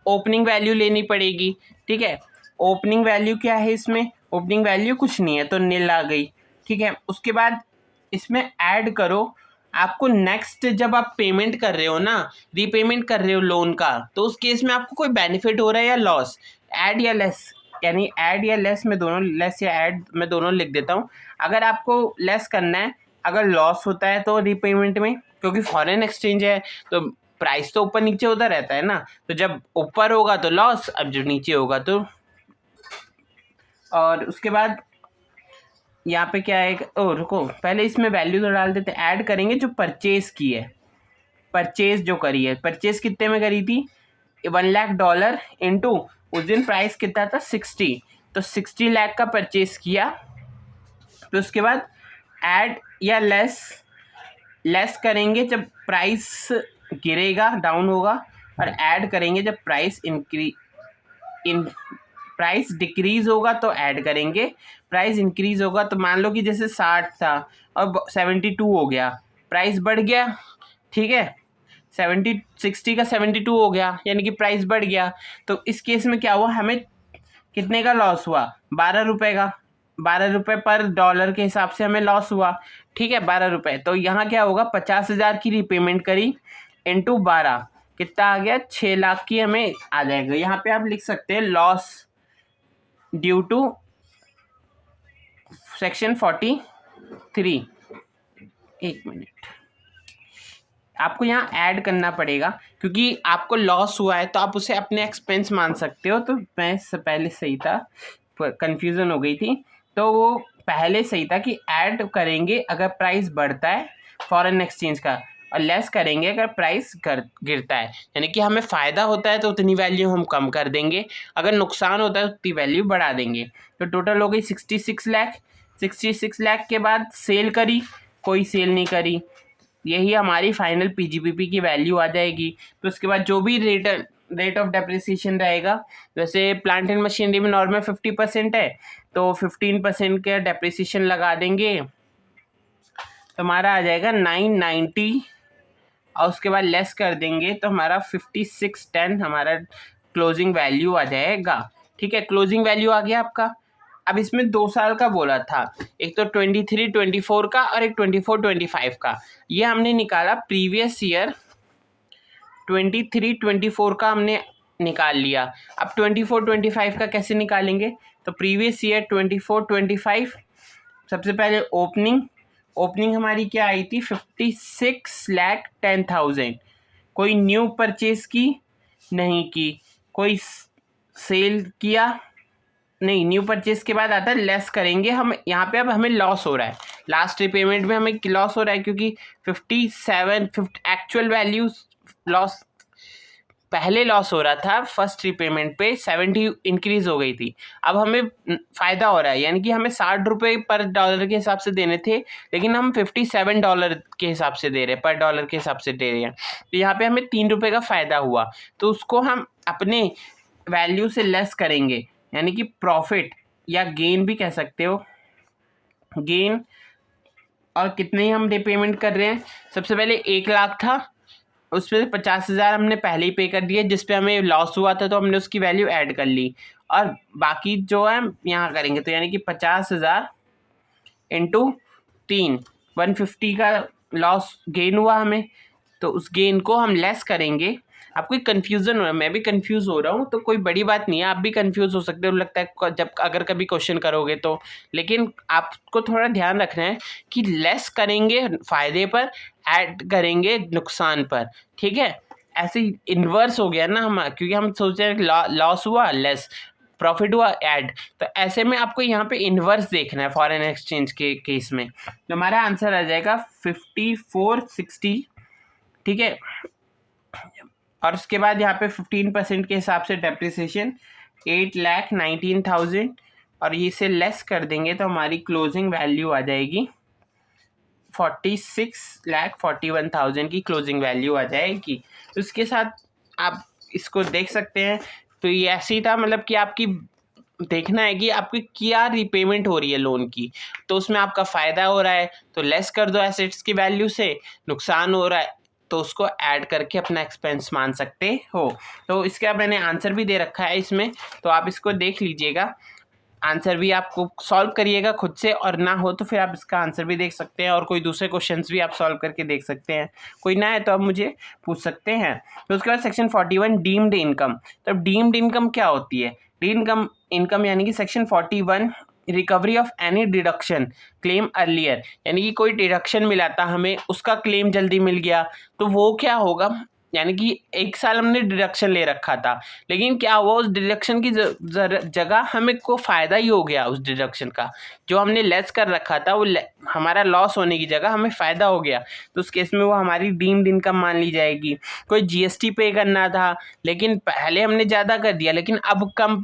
ओपनिंग वैल्यू लेनी पड़ेगी, ठीक है। ओपनिंग वैल्यू क्या है, इसमें ओपनिंग वैल्यू कुछ नहीं है तो नील आ गई, ठीक है। उसके बाद इसमें ऐड करो, आपको नेक्स्ट जब आप पेमेंट कर रहे हो ना, रीपेमेंट कर रहे हो लोन का, तो उस केस में आपको कोई बेनिफिट हो रहा है या लॉस, ऐड या लेस, यानी ऐड या लेस में दोनों, लेस या ऐड में दोनों लिख देता हूँ। अगर आपको लेस करना है, अगर लॉस होता है तो रीपेमेंट में, क्योंकि फॉरेन एक्सचेंज है तो प्राइस तो ऊपर नीचे होता रहता है ना, तो जब ऊपर होगा तो लॉस, अब जब नीचे होगा तो। और उसके बाद यहाँ पे क्या है, ओ रुको, पहले इसमें वैल्यू तो डाल देते, ऐड करेंगे जो परचेज की है, परचेज जो करी है, परचेज कितने में करी थी, $1,00,000 इंटू उस दिन प्राइस कितना था 60, तो 60 लाख का परचेज किया। तो उसके बाद ऐड या लेस करेंगे जब प्राइस गिरेगा, डाउन होगा, और ऐड करेंगे जब प्राइस प्राइस डिक्रीज होगा तो ऐड करेंगे, प्राइस इंक्रीज होगा तो मान लो कि जैसे 60 था और 72 हो गया, प्राइस बढ़ गया, ठीक है, 60 का 72 हो गया यानी कि प्राइस बढ़ गया, तो इस केस में क्या हुआ, हमें कितने का लॉस हुआ, 12 रुपये का, 12 रुपये पर डॉलर के हिसाब से हमें लॉस हुआ, ठीक है, 12 रुपये। तो यहाँ क्या होगा, 50,000 की रीपेमेंट करी इंटू 12 कितना आ गया, 6 लाख की हमें आ जाएगा। यहाँ पे आप लिख सकते हैं लॉस ड्यू टू सेक्शन 43, एक मिनट, आपको यहाँ ऐड करना पड़ेगा क्योंकि आपको लॉस हुआ है तो आप उसे अपने एक्सपेंस मान सकते हो, तो मैं पहले सही था, कंफ्यूजन हो गई थी, तो वो पहले सही था कि ऐड करेंगे अगर प्राइस बढ़ता है फॉरेन एक्सचेंज का, और लेस करेंगे अगर प्राइस गिरता है, यानी कि हमें फ़ायदा होता है तो उतनी वैल्यू हम कम कर देंगे, अगर नुकसान होता है तो उतनी वैल्यू बढ़ा देंगे। तो टोटल हो गई 66 लाख। 66 लाख के बाद सेल करी, कोई सेल नहीं करी, यही हमारी फाइनल पीजीबीपी की वैल्यू आ जाएगी। तो उसके बाद जो भी रेट ऑफ डेप्रिसिएशन रहेगा, वैसे प्लांट एंड मशीनरी में नॉर्मल 50% है तो 15% का डेप्रिसिएशन लगा देंगे, तो हमारा आ जाएगा 990 और उसके बाद लेस कर देंगे तो हमारा 5610 हमारा क्लोजिंग वैल्यू आ जाएगा। ठीक है, क्लोजिंग वैल्यू आ गया आपका। अब इसमें 2 साल का बोला था, एक तो 23-24 का और एक 24-25 का। ये हमने निकाला प्रीवियस ईयर 23-24 का हमने निकाल लिया। अब 24-25 का कैसे निकालेंगे? तो प्रीवियस ईयर 24-25 सबसे पहले ओपनिंग हमारी क्या आई थी? 56,10,000। कोई न्यू परचेज की? नहीं की। कोई सेल किया? नहीं। न्यू परचेज के बाद आता है लेस करेंगे हम। यहाँ पे अब हमें लॉस हो रहा है, लास्ट रिपेमेंट में हमें लॉस हो रहा है क्योंकि 57 एक्चुअल वैल्यू लॉस, पहले लॉस हो रहा था फर्स्ट रिपेमेंट पे 70 इंक्रीज हो गई थी, अब हमें फ़ायदा हो रहा है, यानी कि हमें $60 पर डॉलर के हिसाब से देने थे लेकिन हम $57 के हिसाब से दे रहे हैं, पर डॉलर के हिसाब से दे रहे हैं। तो यहाँ पे हमें $3 का फ़ायदा हुआ, तो उसको हम अपने वैल्यू से लेस करेंगे, यानी कि प्रॉफिट या गेन भी कह सकते हो। गेन और कितने ही हम रिपेमेंट कर रहे हैं? सबसे पहले 1 लाख था, उसमें से 50,000 हमने पहले ही पे कर दिया, जिस पे हमें लॉस हुआ था तो हमने उसकी वैल्यू ऐड कर ली, और बाकी जो है यहाँ करेंगे, तो यानी कि 50,000 इंटू 3, 150 का लॉस गेन हुआ हमें, तो उस गेन को हम लेस करेंगे। आपको कन्फ्यूज़न हो रहा है, मैं भी कंफ्यूज हो रहा हूँ, तो कोई बड़ी बात नहीं है, आप भी कंफ्यूज हो सकते हो, लगता है जब अगर कभी क्वेश्चन करोगे तो। लेकिन आपको थोड़ा ध्यान रखना है कि लेस करेंगे फ़ायदे पर, ऐड करेंगे नुकसान पर। ठीक है, ऐसे इन्वर्स हो गया ना हम, क्योंकि हम सोच रहे हैं लॉस हुआ लेस, प्रॉफिट हुआ ऐड, तो ऐसे में आपको यहाँ पे इन्वर्स देखना है फॉरेन एक्सचेंज के केस में। तो हमारा आंसर आ जाएगा 5460। ठीक है, और उसके बाद यहाँ पे 15% के हिसाब से डेप्रिसिएशन 8,19,000, और ये से लेस कर देंगे तो हमारी क्लोजिंग वैल्यू आ जाएगी 46,41,000 की क्लोजिंग वैल्यू आ जाएगी। तो इसके साथ आप इसको देख सकते हैं। तो ये ऐसे ही था, मतलब कि आपकी देखना है कि आपकी क्या रिपेमेंट हो रही है लोन की, तो उसमें आपका फ़ायदा हो रहा है तो लेस कर दो एसेट्स की वैल्यू से, नुकसान हो रहा है तो उसको ऐड करके अपना एक्सपेंस मान सकते हो। तो इसका मैंने आंसर भी दे रखा है इसमें, तो आप इसको देख लीजिएगा, आंसर भी आपको सॉल्व करिएगा खुद से, और ना हो तो फिर आप इसका आंसर भी देख सकते हैं और कोई दूसरे क्वेश्चंस भी आप सॉल्व करके देख सकते हैं। कोई ना है तो आप मुझे पूछ सकते हैं। तो उसके बाद सेक्शन 41 डीम्ड इनकम। तो डीम्ड इनकम क्या होती है? डीम्ड इनकम यानी कि section 41 recovery of any deduction claim earlier, यानी कि कोई डिडक्शन मिला था हमें, उसका क्लेम जल्दी मिल गया, तो वो क्या होगा, यानी कि 1 साल हमने डिडक्शन ले रखा था, लेकिन क्या हुआ, उस डिडक्शन की जगह हमें को फ़ायदा ही हो गया, उस डिडक्शन का जो हमने लेस कर रखा था वो हमारा लॉस होने की जगह हमें फ़ायदा हो गया, तो उस केस में वो हमारी डीम्ड इनकम मान ली जाएगी। कोई जीएसटी पे करना था, लेकिन पहले हमने ज़्यादा कर दिया, लेकिन अब कम,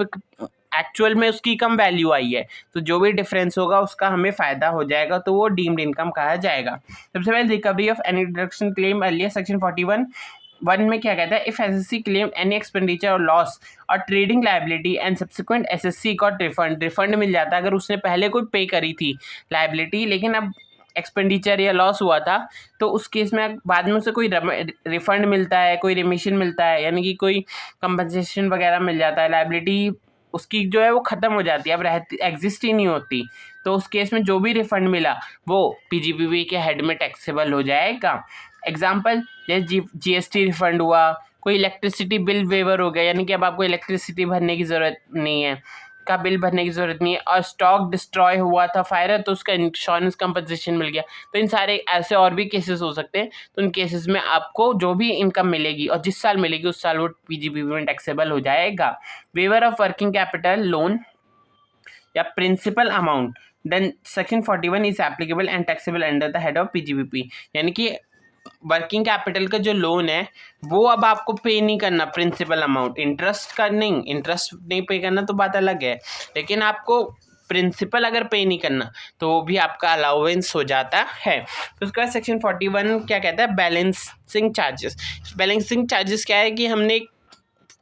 एक्चुअल में उसकी कम वैल्यू आई है, तो जो भी डिफरेंस होगा उसका हमें फ़ायदा हो जाएगा, तो वो डीम्ड इनकम कहा जाएगा। सबसे पहले recovery of any deduction claim earlier, section 41(1) में क्या कहता है? If assessee claim any expenditure और लॉस और trading liability and subsequent assessee got refund मिल जाता है, अगर उसने पहले कोई पे करी थी लायबिलिटी लेकिन अब एक्सपेंडिचर या लॉस हुआ था, तो उस केस में बाद में उसे कोई रिफंड मिलता है, कोई रिमिशन मिलता है, यानी कि कोई कंपनसेशन वगैरह मिल जाता है, लायबिलिटी उसकी जो है वो ख़त्म हो जाती है, अब रहती एग्जिस्ट ही नहीं होती, तो उस केस में जो भी रिफंड मिला वो पीजीपीपी के हेड में टैक्सेबल हो जाएगा। एग्जाम्पल जैसे जीएसटी रिफंड हुआ, कोई इलेक्ट्रिसिटी बिल वेवर हो गया, यानी कि अब आपको इलेक्ट्रिसिटी भरने की ज़रूरत नहीं है, का बिल भरने की ज़रूरत नहीं है, और स्टॉक डिस्ट्रॉय हुआ था फायर, तो उसका इंश्योरेंस कंपनसेशन मिल गया। तो इन सारे ऐसे और भी केसेस हो सकते हैं, तो इन केसेस में आपको जो भी इनकम मिलेगी और जिस साल मिलेगी उस साल वो पीजीपीपी में टैक्सेबल हो जाएगा। Waiver of working capital loan या principal amount, then section 41 is applicable and taxable under the head of PGPP, यानी कि वर्किंग कैपिटल का जो लोन है वो अब आपको पे नहीं करना, प्रिंसिपल अमाउंट, इंटरेस्ट नहीं पे करना तो बात अलग है, लेकिन आपको प्रिंसिपल अगर पे नहीं करना तो वो भी आपका अलाउंस हो जाता है। तो उसके बाद सेक्शन 41 क्या कहता है? Balancing charges. बैलेंसिंग चार्जेस क्या है कि हमने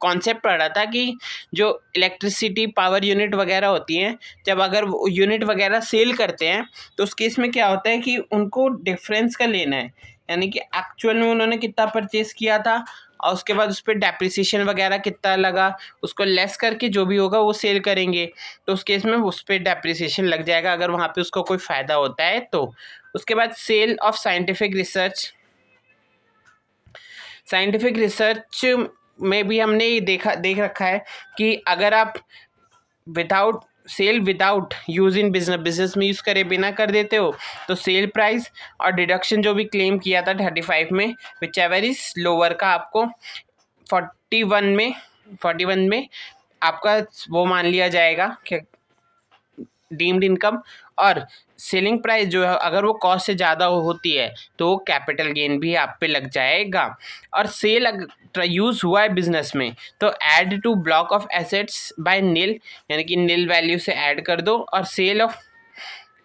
कॉन्सेप्ट पढ़ा था कि जो इलेक्ट्रिसिटी पावर यूनिट वगैरह होती हैं, जब अगर वो यूनिट वगैरह सेल करते हैं तो उस केस में क्या होता है कि उनको डिफरेंस का लेना है, यानी कि एक्चुअल में उन्होंने कितना परचेस किया था और उसके बाद उस पर डेप्रिसिएशन वगैरह कितना लगा, उसको लेस करके जो भी होगा वो सेल करेंगे। तो उस केस में उस पर डेप्रिसिएशन लग जाएगा अगर वहाँ पे उसको कोई फ़ायदा होता है तो। उसके बाद sale of scientific research. Scientific research में भी हमने ये देख रखा है कि अगर आप विदाउट यूज इन बिजनेस में यूज़ करे बिना कर देते हो तो सेल प्राइस और डिडक्शन जो भी क्लेम किया था 35 में विच एवर इज लोअर का आपको 41 में आपका वो मान लिया जाएगा कि डीम्ड इनकम। और सेलिंग प्राइस जो है अगर वो कॉस्ट से ज़्यादा होती है तो कैपिटल गेन भी आप पे लग जाएगा। और सेल अगर यूज़ हुआ है बिजनेस में तो add to block of assets by nil, यानी कि नील वैल्यू से ऐड कर दो। और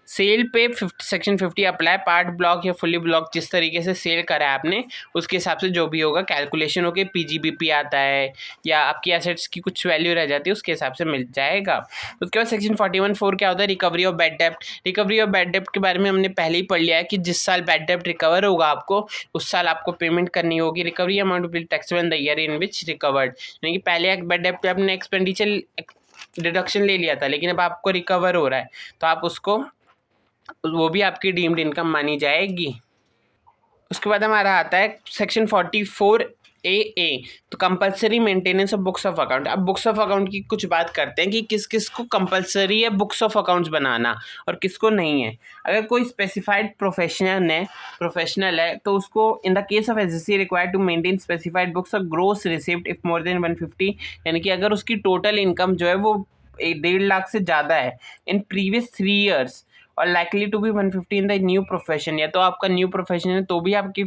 सेल पे सेक्शन 50 अप्लाई, पार्ट ब्लॉक या फुली ब्लॉक जिस तरीके से सेल करा है आपने उसके हिसाब से जो भी होगा कैलकुलेशन होके पीजीबीपी आता है या आपकी एसेट्स की कुछ वैल्यू रह जाती है उसके हिसाब से मिल जाएगा। उसके बाद सेक्शन 41(4) क्या होता है, रिकवरी ऑफ बैड डेप्ट। रिकवरी ऑफ बैड डेप्ट के बारे में हमने पहले ही पढ़ लिया है कि जिस साल बैड डेप्ट रिकवर होगा आपको उस साल आपको पेमेंट करनी होगी। Recovery amount will taxable in the year in which recovered, यानी कि पहले एक बैड डेप्ट पे आपने एक्सपेंडिचर डिडक्शन ले लिया था लेकिन अब आपको रिकवर हो रहा है तो आप उसको वो भी आपकी डीम्ड इनकम मानी जाएगी। उसके बाद हमारा आता है सेक्शन 44A तो compulsory maintenance of books of account. अब बुक्स ऑफ अकाउंट की कुछ बात करते हैं कि किस किस को कंपलसरी है बुक्स ऑफ अकाउंट्स बनाना और किसको नहीं है। अगर कोई स्पेसिफाइड प्रोफेशनल है तो उसको in the case of assessee required to maintain specified books of gross receipt if more than 150, यानी कि अगर उसकी टोटल इनकम जो है वो 1.5 लाख से ज़्यादा है इन प्रीवियस 3 ईयर्स और likely to be 150 in the new profession, या तो आपका न्यू प्रोफेशन है तो भी आपकी,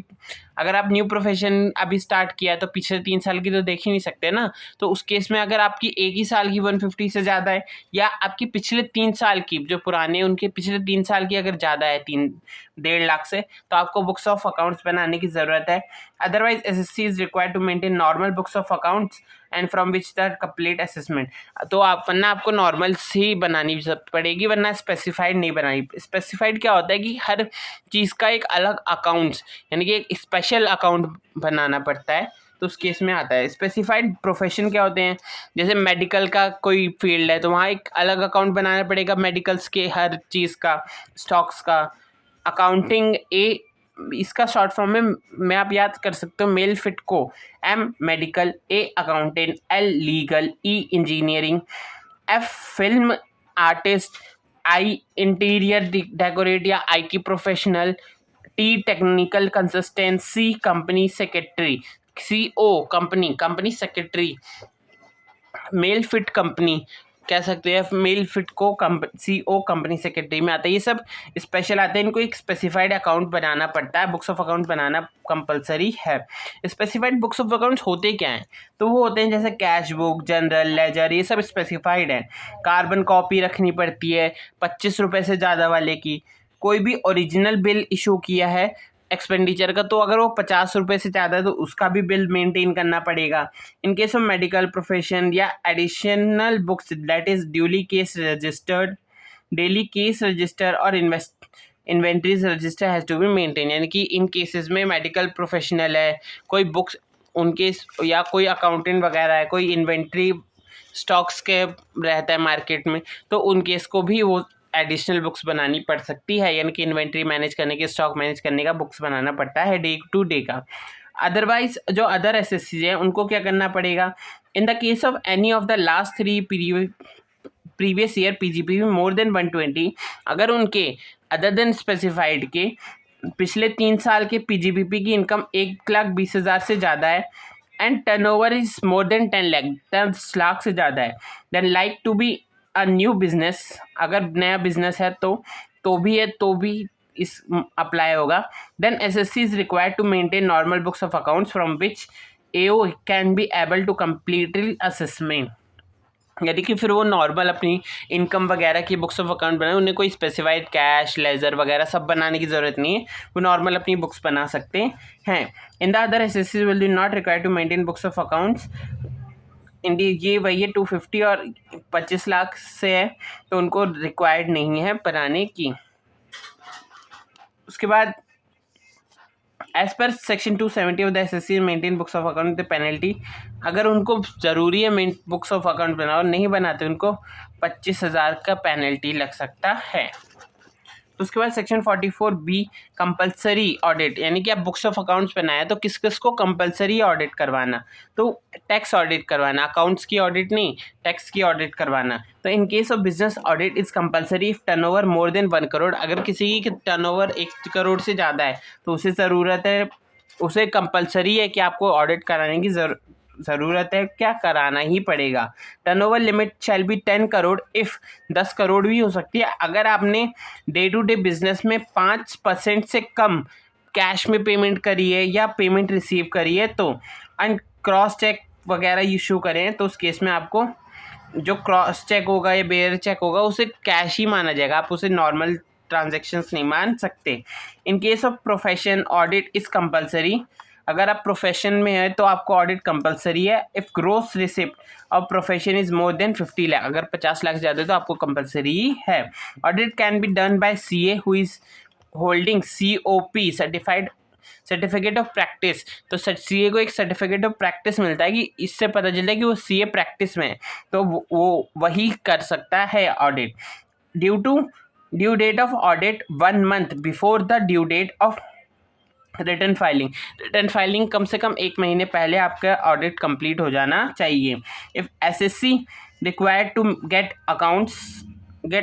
अगर आप न्यू प्रोफेशन अभी स्टार्ट किया है तो पिछले 3 साल की तो देख ही नहीं सकते ना। तो उस केस में अगर आपकी एक ही साल की 150 से ज़्यादा है या आपकी पिछले 3 साल की जो पुराने उनके पिछले 3 साल की अगर ज़्यादा है 1.5 लाख से तो आपको बुक्स ऑफ अकाउंट्स बनाने की ज़रूरत है। Otherwise assessee is required to maintain normal books of accounts and from which the complete assessment. तो आप वरना आपको नॉर्मल ही बनानी पड़ेगी वरना स्पेसिफाइड नहीं बनानी। स्पेसिफाइड क्या होता है कि हर चीज़ का एक अलग अकाउंट्स यानी कि एक स्पेशल अकाउंट बनाना पड़ता है तो उस केस में आता है। स्पेसिफाइड प्रोफेशन क्या होते हैं, जैसे मेडिकल का कोई फील्ड है तो वहाँ एक अलग अकाउंट बनाना पड़ेगा मेडिकल्स के हर चीज़ का, स्टॉक्स का। अकाउंटिंग इसका शॉर्ट फॉर्म में आप याद कर सकते हो मेल फिट को, M medical, A accountant, L legal, E engineering, F film artist, I interior decorate या आई की professional, T technical consistent, C company secretary, C O company secretary, male fit company कह सकते हैं, male fit को CO company secretary में आता है। ये सब स्पेशल आते हैं, इनको एक स्पेसिफाइड अकाउंट बनाना पड़ता है, books of account banana compulsory है। स्पेसिफाइड बुक्स ऑफ अकाउंट्स होते क्या हैं, तो वो होते हैं जैसे कैश बुक, जनरल लेजर, ये सब स्पेसिफाइड है। कार्बन कॉपी रखनी पड़ती है 25 रुपये से ज़्यादा वाले की। कोई भी ओरिजिनल बिल इशू किया है एक्सपेंडिचर का तो अगर वो 50 रुपये से ज़्यादा है तो उसका भी बिल मेंटेन करना पड़ेगा। In case of medical profession या additional books that is duly case registered, daily case register और inventories register has to be maintain, यानी कि इन केसेस में मेडिकल प्रोफेशनल है, कोई बुक्स उनके या कोई अकाउंटेंट वगैरह है, कोई इन्वेंट्री स्टॉक्स के रहता है मार्केट में तो उन केस को भी वो एडिशनल बुक्स बनानी पड़ सकती है, यानी कि इन्वेंट्री मैनेज करने के, स्टॉक मैनेज करने का बुक्स बनाना पड़ता है डे टू डे का। अदरवाइज जो अदर एसएससी हैं उनको क्या करना पड़ेगा, in the case of any of the last 3 previous year PGP more than 120, अगर उनके अदर देन स्पेसिफाइड के पिछले 3 साल के पीजीबीपी की इनकम 1,20,000 से ज़्यादा है and turnover is more than 10 lakh, 10 lakh से ज़्यादा है, then like to be a new business, अगर नया बिजनेस है तो भी इस अप्लाई होगा। Then assessee is required to maintain normal books of accounts from which AO can be able to completely assessment, यानी कि फिर वो नॉर्मल अपनी इनकम वगैरह की बुक्स ऑफ अकाउंट बनाए, उन्हें कोई स्पेसिफाइड कैश लेजर वगैरह सब बनाने की ज़रूरत नहीं है, वो नॉर्मल अपनी बुक्स बना सकते हैं। In the other assessee will be not required to maintain books of accounts इंडी, ये वही है 250 और 25 लाख से है तो उनको रिक्वायर्ड नहीं है बनाने की। उसके बाद एज पर section 270 of the assessee maintain books of account the penalty, अगर उनको ज़रूरी है बुक्स ऑफ अकाउंट बनाओ, नहीं बनाते उनको 25,000 का पेनल्टी लग सकता है। तो उसके बाद सेक्शन 44B कंपलसरी ऑडिट, यानी कि आप बुक्स ऑफ अकाउंट्स बनाया तो किस किस को कंपलसरी ऑडिट करवाना, तो टैक्स ऑडिट करवाना, अकाउंट्स की ऑडिट नहीं, टैक्स की ऑडिट करवाना। तो इन case of business audit is compulsory if turnover more than 1 crore, अगर किसी की टर्नओवर 1 करोड़ से ज़्यादा है तो उसे ज़रूरत है, उसे कंपलसरी है कि आपको ऑडिट कराने की ज़रूरत है, क्या कराना ही पड़ेगा। Turnover limit shall be 10 crore if 10 crore भी हो सकती है अगर आपने डे टू डे बिजनेस में 5% से कम कैश में पेमेंट करी है या पेमेंट रिसीव करी है तो, एंड क्रॉस चेक वगैरह इशू करें तो उस केस में आपको जो क्रॉस चेक होगा या बेयर चेक होगा उसे कैश ही माना जाएगा, आप उसे नॉर्मल ट्रांजेक्शन्स नहीं मान सकते। In case of profession audit is compulsory, अगर आप प्रोफेशन में है तो आपको ऑडिट कंपलसरी है। If gross receipt of profession is more than 50 lakh, अगर 50 लाख ज़्यादा है तो आपको कंपलसरी है। Audit can be done by CA who is holding COP certificate of practice, तो सीए को एक सर्टिफिकेट ऑफ प्रैक्टिस मिलता है कि इससे पता चलता है कि वो सीए प्रैक्टिस में है, तो वो वही कर सकता है audit. Due date of audit 1 month before the due date of return filing कम से कम 1 महीने पहले आपका ऑडिट कंप्लीट हो जाना चाहिए। If assessee required to get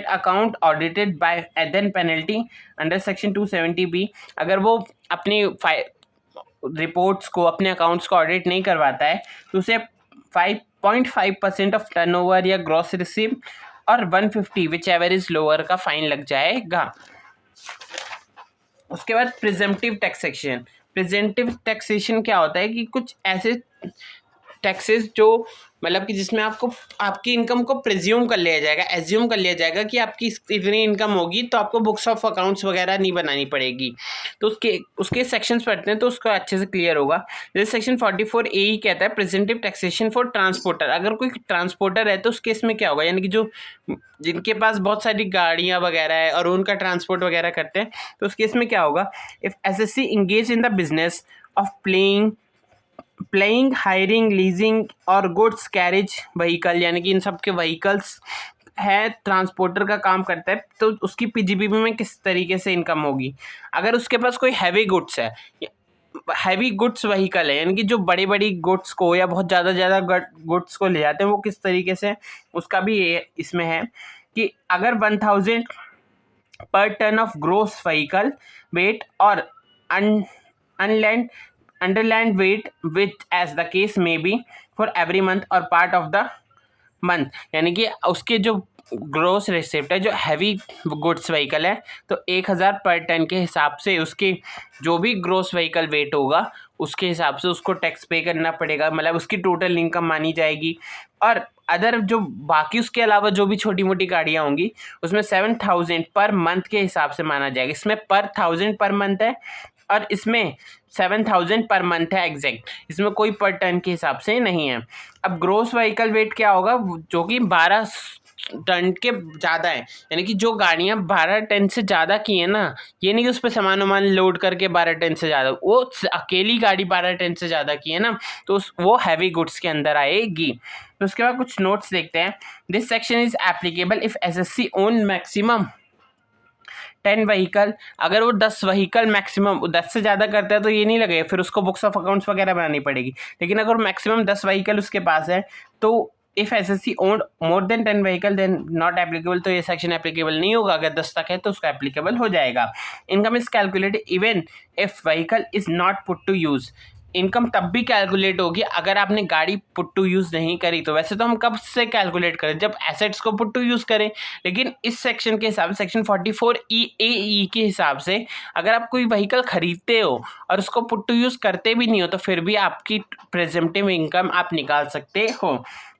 account audited by then penalty under section 270B, अगर वो अपनी रिपोर्ट्स को, अपने अकाउंट्स को ऑडिट नहीं करवाता है तो उसे 5.5% ऑफ टर्नओवर या ग्रॉस रिसीव और 150 विच एवर इज लोअर का फाइन लग जाएगा। उसके बाद प्रिजम्पटिव टैक्सेशन क्या होता है कि कुछ ऐसे टैक्सेस जो मतलब कि जिसमें आपको आपकी इनकम को प्रिज्यूम कर लिया जाएगा, एज्यूम कर लिया जाएगा कि आपकी इतनी इनकम होगी तो आपको बुक्स ऑफ अकाउंट्स वगैरह नहीं बनानी पड़ेगी। तो उसके सेक्शंस पढ़ते हैं तो उसको अच्छे से क्लियर होगा। जैसे सेक्शन 44A ही कहता है प्रेजेंटिव टैक्सेशन फॉर ट्रांसपोर्टर, अगर कोई ट्रांसपोर्टर है तो उस केस में क्या होगा, यानी कि जो जिनके पास बहुत सारी गाड़ियाँ वगैरह है और उनका ट्रांसपोर्ट वगैरह करते हैं तो उस केस में क्या होगा, if assessee engage in the business of playing hiring leasing और गुड्स कैरेज व्हीकल, यानी कि इन सब के व्हीकल्स है, ट्रांसपोर्टर का काम करता है, तो उसकी पीजीबीबी में किस तरीके से इनकम होगी। अगर उसके पास कोई हैवी गुड्स है, हैवी गुड्स व्हीकल है, यानी कि जो बड़ी बड़ी गुड्स को या बहुत ज़्यादा गुड्स को ले जाते हैं, वो किस तरीके से, उसका भी ये इसमें है कि अगर 1000 पर ton of gross vehicle weight और underland weight which as the case may be for every month or part of the month, यानी कि उसके जो ग्रोस रिसिप्ट है, जो हैवी गुड्स व्हीकल है, तो 1000 पर टन के हिसाब से उसके जो भी ग्रोस व्हीकल वेट होगा उसके हिसाब से उसको टैक्स पे करना पड़ेगा, मतलब उसकी टोटल इनकम मानी जाएगी। और अदर जो बाकी उसके अलावा जो भी छोटी मोटी गाड़ियाँ होंगी उसमें 7000 पर मंथ के हिसाब से माना जाएगा। इसमें पर 1000 पर मंथ है और इसमें 7000 पर मंथ है एग्जैक्ट, इसमें कोई पर टन के हिसाब से नहीं है। अब ग्रोस व्हीकल वेट क्या होगा, जो कि 12 टन के ज़्यादा है, यानी कि जो गाड़ियाँ 12 टन से ज़्यादा की हैं ना, ये नहीं कि उस पर सामान वामान लोड करके 12 टन से ज़्यादा, वो अकेली गाड़ी 12 टन से ज़्यादा की है ना, तो वो हैवी गुड्स के अंदर आएगी। तो उसके बाद कुछ नोट्स देखते हैं। This section is applicable if SSC own maximum 10 vehicle, अगर वो 10 व्हीकल मैक्सिमम 10 से ज़्यादा करता है तो ये नहीं लगेगा, फिर उसको बुक्स ऑफ अकाउंट्स वगैरह बनानी पड़ेगी। लेकिन अगर मैक्सिमम 10 व्हीकल उसके पास है तो if assessee owned more than 10 vehicle then not applicable, तो ये सेक्शन एप्लीकेबल नहीं होगा। अगर 10 तक है तो उसका एप्लीकेबल हो जाएगा। Income is calculated even if vehicle is not put to use, income तब भी कैलकुलेट होगी अगर आपने गाड़ी पुट टू यूज़ नहीं करी। तो वैसे तो हम कब से कैलकुलेट करें, जब एसेट्स को पुट टू यूज़ करें, लेकिन इस सेक्शन के हिसाब से सेक्शन 44E के हिसाब से अगर आप कोई व्हीकल खरीदते हो और उसको पुट टू यूज़ करते भी नहीं हो तो फिर भी आपकी प्रेजेंटिव इनकम आप निकाल सकते हो।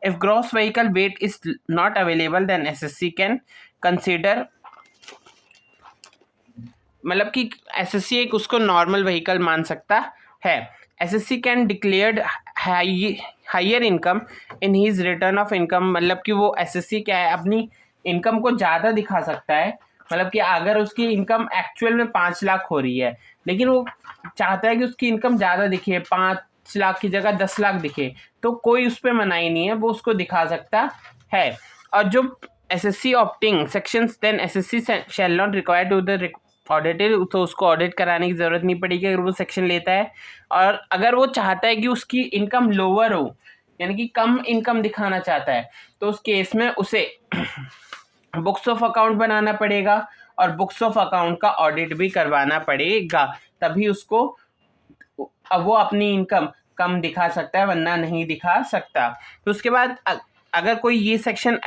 If gross vehicle weight is not available then assessee can consider, मतलब कि एसएससी एक उसको नॉर्मल व्हीकल मान सकता है। Assessee can declared higher income in his return of income, मतलब कि वो एसएससी क्या है, अपनी इनकम को ज़्यादा दिखा सकता है मतलब कि अगर उसकी इनकम एक्चुअल में 5 लाख हो रही है, लेकिन वो चाहता है कि उसकी इनकम ज़्यादा दिखे, 5 लाख की जगह 10 लाख दिखे, तो कोई उस पर मनाही नहीं है, वो उसको दिखा सकता है। और जो assessee opting sections, then assessee shall not require to the audited, तो उसको ऑडिट कराने की ज़रूरत नहीं पड़ेगी अगर वो सेक्शन लेता है। और अगर वो चाहता है कि उसकी इनकम लोअर हो, यानी कि कम इनकम दिखाना चाहता है, तो उस केस में उसे बुक्स ऑफ अकाउंट बनाना पड़ेगा और बुक्स ऑफ अकाउंट का ऑडिट भी करवाना पड़ेगा, तभी उसको अब वो अपनी इनकम कम दिखा सकता है, वरना नहीं दिखा सकता। तो उसके बाद अगर कोई ये सेक्शन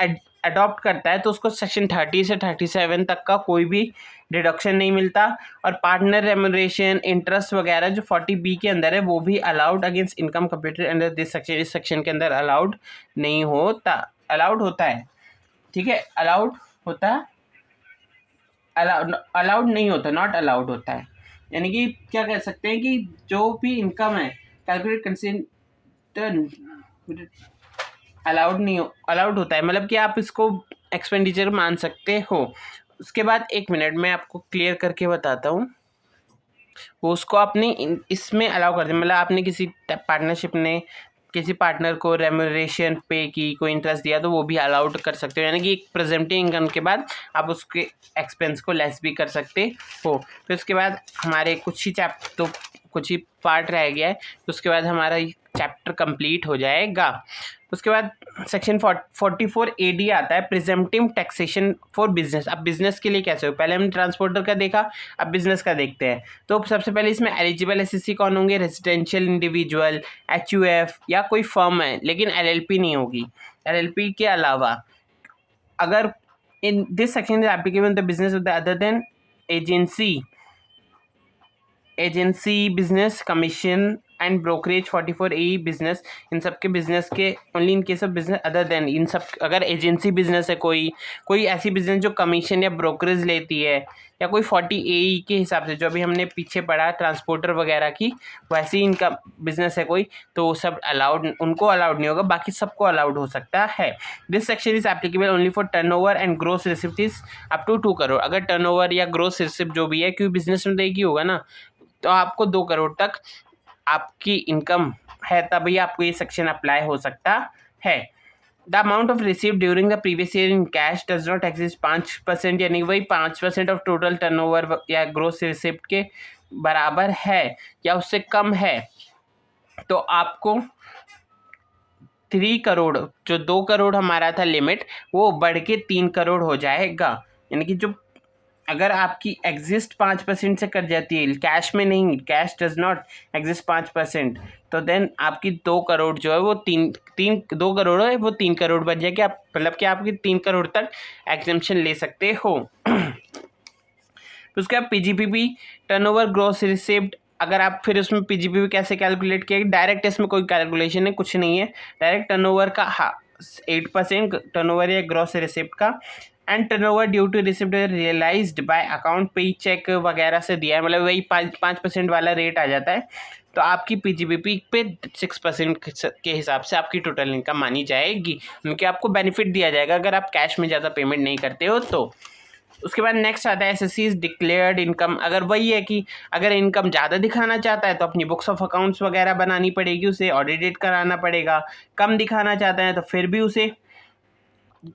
अडॉप्ट करता है तो उसको सेक्शन 30 से 37 तक का कोई भी डिडक्शन नहीं मिलता, और पार्टनर रेम्यूनरेशन, इंटरेस्ट वगैरह जो 40B के अंदर है वो भी allowed against income computed under this section, इस सेक्शन के अंदर अलाउड नहीं होता। अलाउड होता है, ठीक है, अलाउड होता है, अलाउड नहीं होता, नॉट अलाउड होता है। यानी कि क्या कह सकते हैं कि जो भी इनकम है कैलकुलेट कंसिडर अलाउड नहीं हो, अलाउड होता है, मतलब कि आप इसको एक्सपेंडिचर मान सकते हो। उसके बाद 1 मिनट में आपको क्लियर करके बताता हूँ, वो उसको अपने इसमें अलाउ कर दे, मतलब आपने किसी पार्टनरशिप ने किसी पार्टनर को रेम्यूनरेशन पे की, कोई इंटरेस्ट दिया, तो वो भी अलाउड कर सकते हो, यानी कि एक प्रेजेंटिव इनकम के बाद आप उसके एक्सपेंस को लेस भी कर सकते हो। फिर उसके बाद हमारे कुछ ही पार्ट रह गया है, तो उसके बाद हमारा चैप्टर कंप्लीट हो जाएगा। उसके बाद सेक्शन 44AD आता है, प्रिजम्पटिव टैक्सेशन फॉर बिजनेस। अब बिजनेस के लिए कैसे हो, पहले हमने ट्रांसपोर्टर का देखा, अब बिजनेस का देखते हैं। तो सबसे पहले इसमें एलिजिबल एसएससी कौन होंगे, रेजिडेंशियल इंडिविजुअल, HUF या कोई फर्म है लेकिन LLP नहीं होगी। LLP के अलावा अगर in this section is applicable the business of the other than agency business, commission and brokerage 44AE business, इन सब के बिजनेस के only in case of business other than, इन सब अगर एजेंसी बिजनेस है, कोई ऐसी बिजनेस जो कमीशन या ब्रोकरेज लेती है, या कोई 40AE के हिसाब से जो अभी हमने पीछे पढ़ा ट्रांसपोर्टर वगैरह की, वैसी इनका बिजनेस है कोई, तो वो सब अलाउड, उनको अलाउड नहीं होगा, बाकी सबको अलाउड हो सकता है। This section is applicable only for turnover and gross receipt is up to 2 crore. अगर टर्नओवर या ग्रोस रिसिप्ट जो भी है, क्योंकि बिजनेस में तो एक ही होगा ना, तो आपको 2 करोड़ तक आपकी इनकम है तभी आपको ये सेक्शन अप्लाई हो सकता है। The amount of receive during the previous year in cash does not exist 5%, यानी वही 5% ऑफ टोटल टर्नओवर या ग्रोस रिसिप्ट के बराबर है या उससे कम है, तो आपको 3 करोड़, जो 2 करोड़ हमारा था लिमिट, वो बढ़ के 3 करोड़ हो जाएगा। यानी कि जो अगर आपकी एग्जिस्ट 5% से कट जाती है, कैश में नहीं, कैश डज नॉट एग्जिस्ट 5%, तो देन आपकी 2 करोड़ जो है वो 2 करोड़ है वो 3 करोड़ बन जाएगी। आप मतलब कि आपकी 3 करोड़ तक एग्जेम्पशन ले सकते हो। उसके बाद PGPP टर्नओवर ग्रॉस रिसिप्ट, अगर आप फिर उसमें PGPP कैसे कैलकुलेट किया, डायरेक्ट इसमें कोई कैलकुलेशन है, कुछ नहीं है, डायरेक्ट टर्नओवर का 8% टर्नओवर या ग्रॉस रिसिप्ट का, and turnover due to receipt realised by account pay cheque वगैरह से दिया है, मतलब वही 5% वाला रेट आ जाता है, तो आपकी PGPP पे 6% के हिसाब से आपकी टोटल इनकम मानी जाएगी, उनके आपको बेनिफिट दिया जाएगा अगर आप कैश में ज़्यादा पेमेंट नहीं करते हो तो। उसके बाद नेक्स्ट आता है एसएससी डिक्लेयर्ड इनकम। अगर वही है कि अगर इनकम ज़्यादा दिखाना चाहता है तो अपनी बुक्स ऑफ अकाउंट्स वगैरह बनानी पड़ेगी, उसे ऑडिटेड कराना पड़ेगा। कम दिखाना चाहता है तो फिर भी उसे,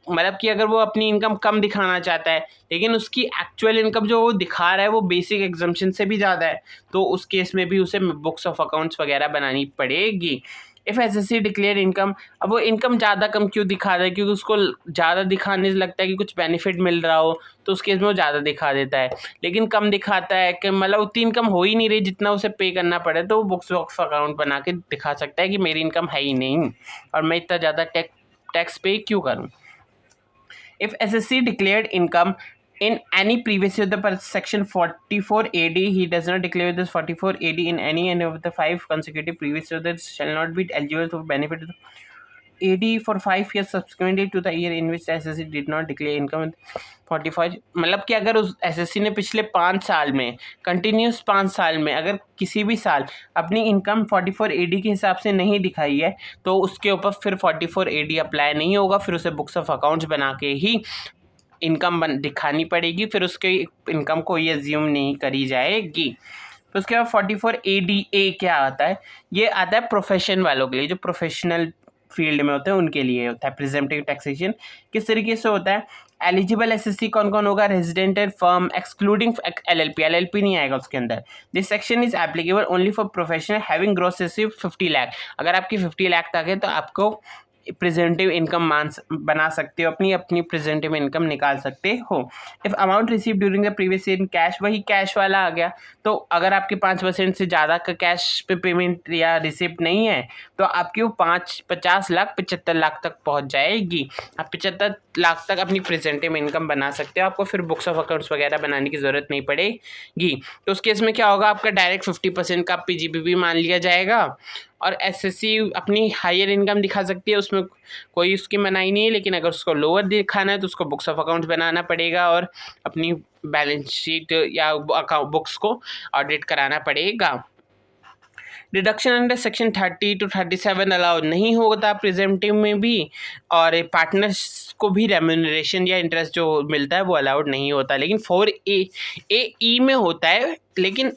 मतलब कि अगर वो अपनी इनकम कम दिखाना चाहता है लेकिन उसकी एक्चुअल इनकम जो वो दिखा रहा है वो बेसिक एग्जम्पशन से भी ज़्यादा है, तो उस केस में भी उसे बुक्स ऑफ अकाउंट्स वगैरह बनानी पड़ेगी। इफ़ एसएससी डिक्लेयर इनकम, अब वो इनकम ज़्यादा कम क्यों दिखा रहा है, क्योंकि उसको ज़्यादा दिखाने से लगता है कि कुछ बेनिफिट मिल रहा हो, तो उस केस में वो ज़्यादा दिखा देता है। लेकिन कम दिखाता है कि मतलब उतनी इनकम हो ही नहीं रही जितना उसे पे करना पड़े, तो वो बुक्स ऑफ अकाउंट बना के दिखा सकता है कि मेरी इनकम है ही नहीं और मैं इतना ज़्यादा टैक्स पे क्यों करूँ। If SSC declared income in any previous year, the section 44AD, he does not declare this 44AD in any of the 5 consecutive previous years, that shall not be eligible to benefit AD for 5 years subsequently to the year in which the SSC did not declare income 45। मतलब कि अगर उस SSC ने पिछले 5 साल में, continuous 5 साल में अगर किसी भी साल अपनी इनकम 44AD के हिसाब से नहीं दिखाई है, तो उसके ऊपर फिर 44AD अप्लाई नहीं होगा, फिर उसे बुक्स ऑफ अकाउंट्स बना के ही इनकम दिखानी पड़ेगी, फिर उसके इनकम को ये एज्यूम नहीं करी जाएगी। तो उसके बाद 44 ADA क्या आता है, ये आता है प्रोफेशन वालों के लिए, जो प्रोफेशनल फील्ड में होते हैं उनके लिए होता है। प्रिजम्पटिव टैक्सेशन किस तरीके से होता है, एलिजिबल एसएससी कौन कौन होगा, रेजिडेंटेड फर्म एक्सक्लूडिंग एलएलपी, एलएलपी नहीं आएगा उसके अंदर। This section is applicable only for professional having gross SSC 50 lakh. अगर आपकी 50 लाख तक है तो आपको प्रेजेंटिव इनकम बना सकते हो, अपनी प्रेजेंटिव इनकम निकाल सकते हो। If amount receive during the previous year in cash, वही कैश वाला आ गया। तो अगर आपके 5% से ज़्यादा का कैश पे पेमेंट या रिसिप्ट नहीं है तो आपकी वो 50 लाख 75 लाख तक पहुंच जाएगी। आप 75 लाख तक अपनी प्रेजेंटिव इनकम बना सकते हो, आपको फिर बुक्स ऑफ अकाउंट्स वगैरह बनाने की ज़रूरत नहीं पड़ेगी। तो उस केस में क्या होगा, आपका डायरेक्ट 50% का पीजीबीपी मान लिया जाएगा और एसएससी अपनी हायर इनकम दिखा सकती है, उसमें कोई उसकी मनाही नहीं है। लेकिन अगर उसको लोअर दिखाना है तो उसको बुक्स ऑफ अकाउंट्स बनाना पड़ेगा और अपनी बैलेंस शीट या अकाउंट बुक्स को ऑडिट कराना पड़ेगा। Deduction under section 30 to 37 allow नहीं होता प्रिजेंटिव में भी, और पार्टनर्स को भी रेम्यूनरेशन या इंटरेस्ट जो मिलता है वो अलाउड नहीं होता। लेकिन 4A में होता है, लेकिन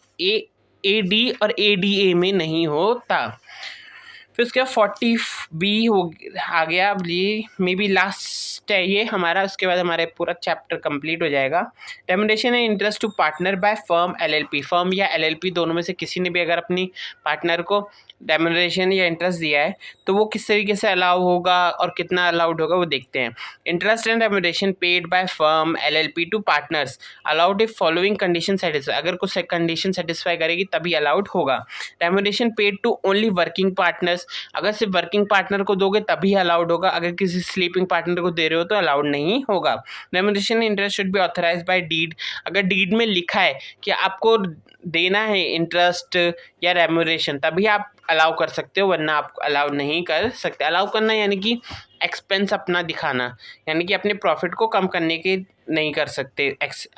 AD और ADA में नहीं होता। फिर उसके बाद 40B आ गया, अब ये मे बी लास्ट है ये हमारा, उसके बाद हमारे पूरा चैप्टर कंप्लीट हो जाएगा। Remuneration and interest to partner by firm LLP, firm या LLP दोनों में से किसी ने भी अगर अपनी पार्टनर को रेम्यूनरेशन या इंटरेस्ट दिया है तो वो किस तरीके से अलाउ होगा और कितना अलाउड होगा वो देखते हैं। Interest and remuneration paid by firm LLP to partners allowed if following condition satisfy, अगर कुछ कंडीशन सेटिस्फाई करेगी तभी अलाउड होगा। Remuneration paid to only working partners, अगर सिर्फ वर्किंग पार्टनर को दोगे तभी अलाउड होगा, अगर किसी स्लीपिंग पार्टनर को दे रहे हो तो अलाउड नहीं होगा। Remuneration interest should be authorise by deed, अगर डीड में लिखा है कि आपको देना है इंटरेस्ट या रेम्यूनरेशन तभी आप अलाउ कर सकते हो, वरना आप अलाउ नहीं कर सकते। अलाउ करना यानी कि एक्सपेंस अपना दिखाना, यानी कि अपने प्रॉफिट को कम करने के नहीं कर सकते,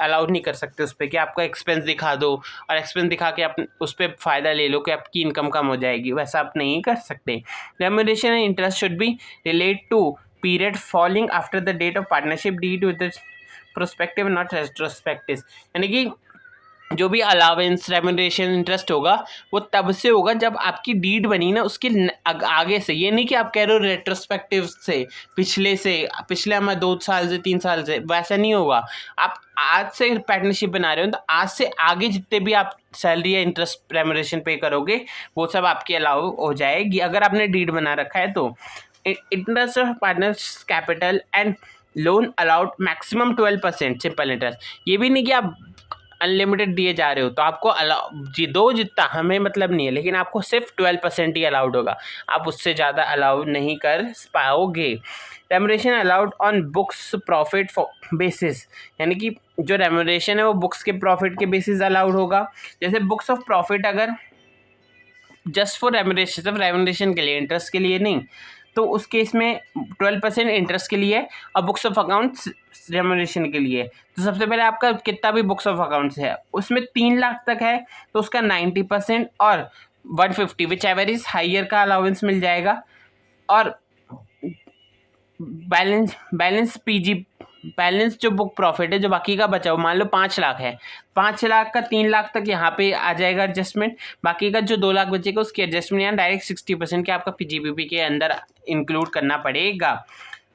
अलाउ नहीं कर सकते उस पर कि आपका एक्सपेंस दिखा दो और एक्सपेंस दिखा के आप उस पर फ़ायदा ले लो कि आपकी इनकम कम हो जाएगी, वैसा आप नहीं कर सकते। Remuneration and interest should be relate to period falling after the date of partnership deed with prospective not retrospective, यानी कि जो भी अलावेंस रेम्यूनरेशन इंटरेस्ट होगा वो तब से होगा जब आपकी डीड बनी ना उसके आगे से। ये नहीं कि आप कह रहे हो रेट्रोस्पेक्टिव से, पिछले हमारे 2 साल से 3 साल से, वैसा नहीं होगा। आप आज से पार्टनरशिप बना रहे हो तो आज से आगे जितने भी आप सैलरी या इंटरेस्ट रेम्यूनरेशन पे करोगे वो सब आपकी अलाउ हो जाएगी अगर आपने डीड बना रखा है तो। Interest of partners capital and loan allowed maximum 12% simple interest, ये भी नहीं कि आप अनलिमिटेड दिए जा रहे हो तो आपको दो जितना हमें मतलब नहीं है, लेकिन आपको सिर्फ 12% ही अलाउड होगा, आप उससे ज़्यादा अलाउ नहीं कर पाओगे। Remuneration allowed on books profit basis, यानी कि जो रेम्यूनरेशन है वो बुक्स के प्रॉफिट के बेसिस अलाउड होगा। जैसे बुक्स ऑफ प्रॉफिट अगर जस्ट फॉर रेम्यूनरेशन, सिर्फ रेम्यूनरेशन के लिए, इंटरेस्ट के लिए नहीं, तो उस केस में 12% इंटरेस्ट के लिए और बुक्स ऑफ अकाउंट्स रेम्यूनरेशन के लिए। तो सबसे पहले आपका कितना भी बुक्स ऑफ अकाउंट्स है उसमें 3 लाख तक है तो उसका 90% और 150 विच एवर इज हाइयर का अलाउंस मिल जाएगा। और बैलेंस जो बुक प्रॉफिट है जो बाकी का बचा हुआ, मान लो 5 लाख है, 5 लाख का 3 लाख तक यहाँ पे आ जाएगा एडजस्टमेंट, बाकी का जो 2 लाख बचेगा उसकी एडजस्टमेंट यहाँ डायरेक्ट 60% के आपका पीजीबीपी के अंदर इंक्लूड करना पड़ेगा।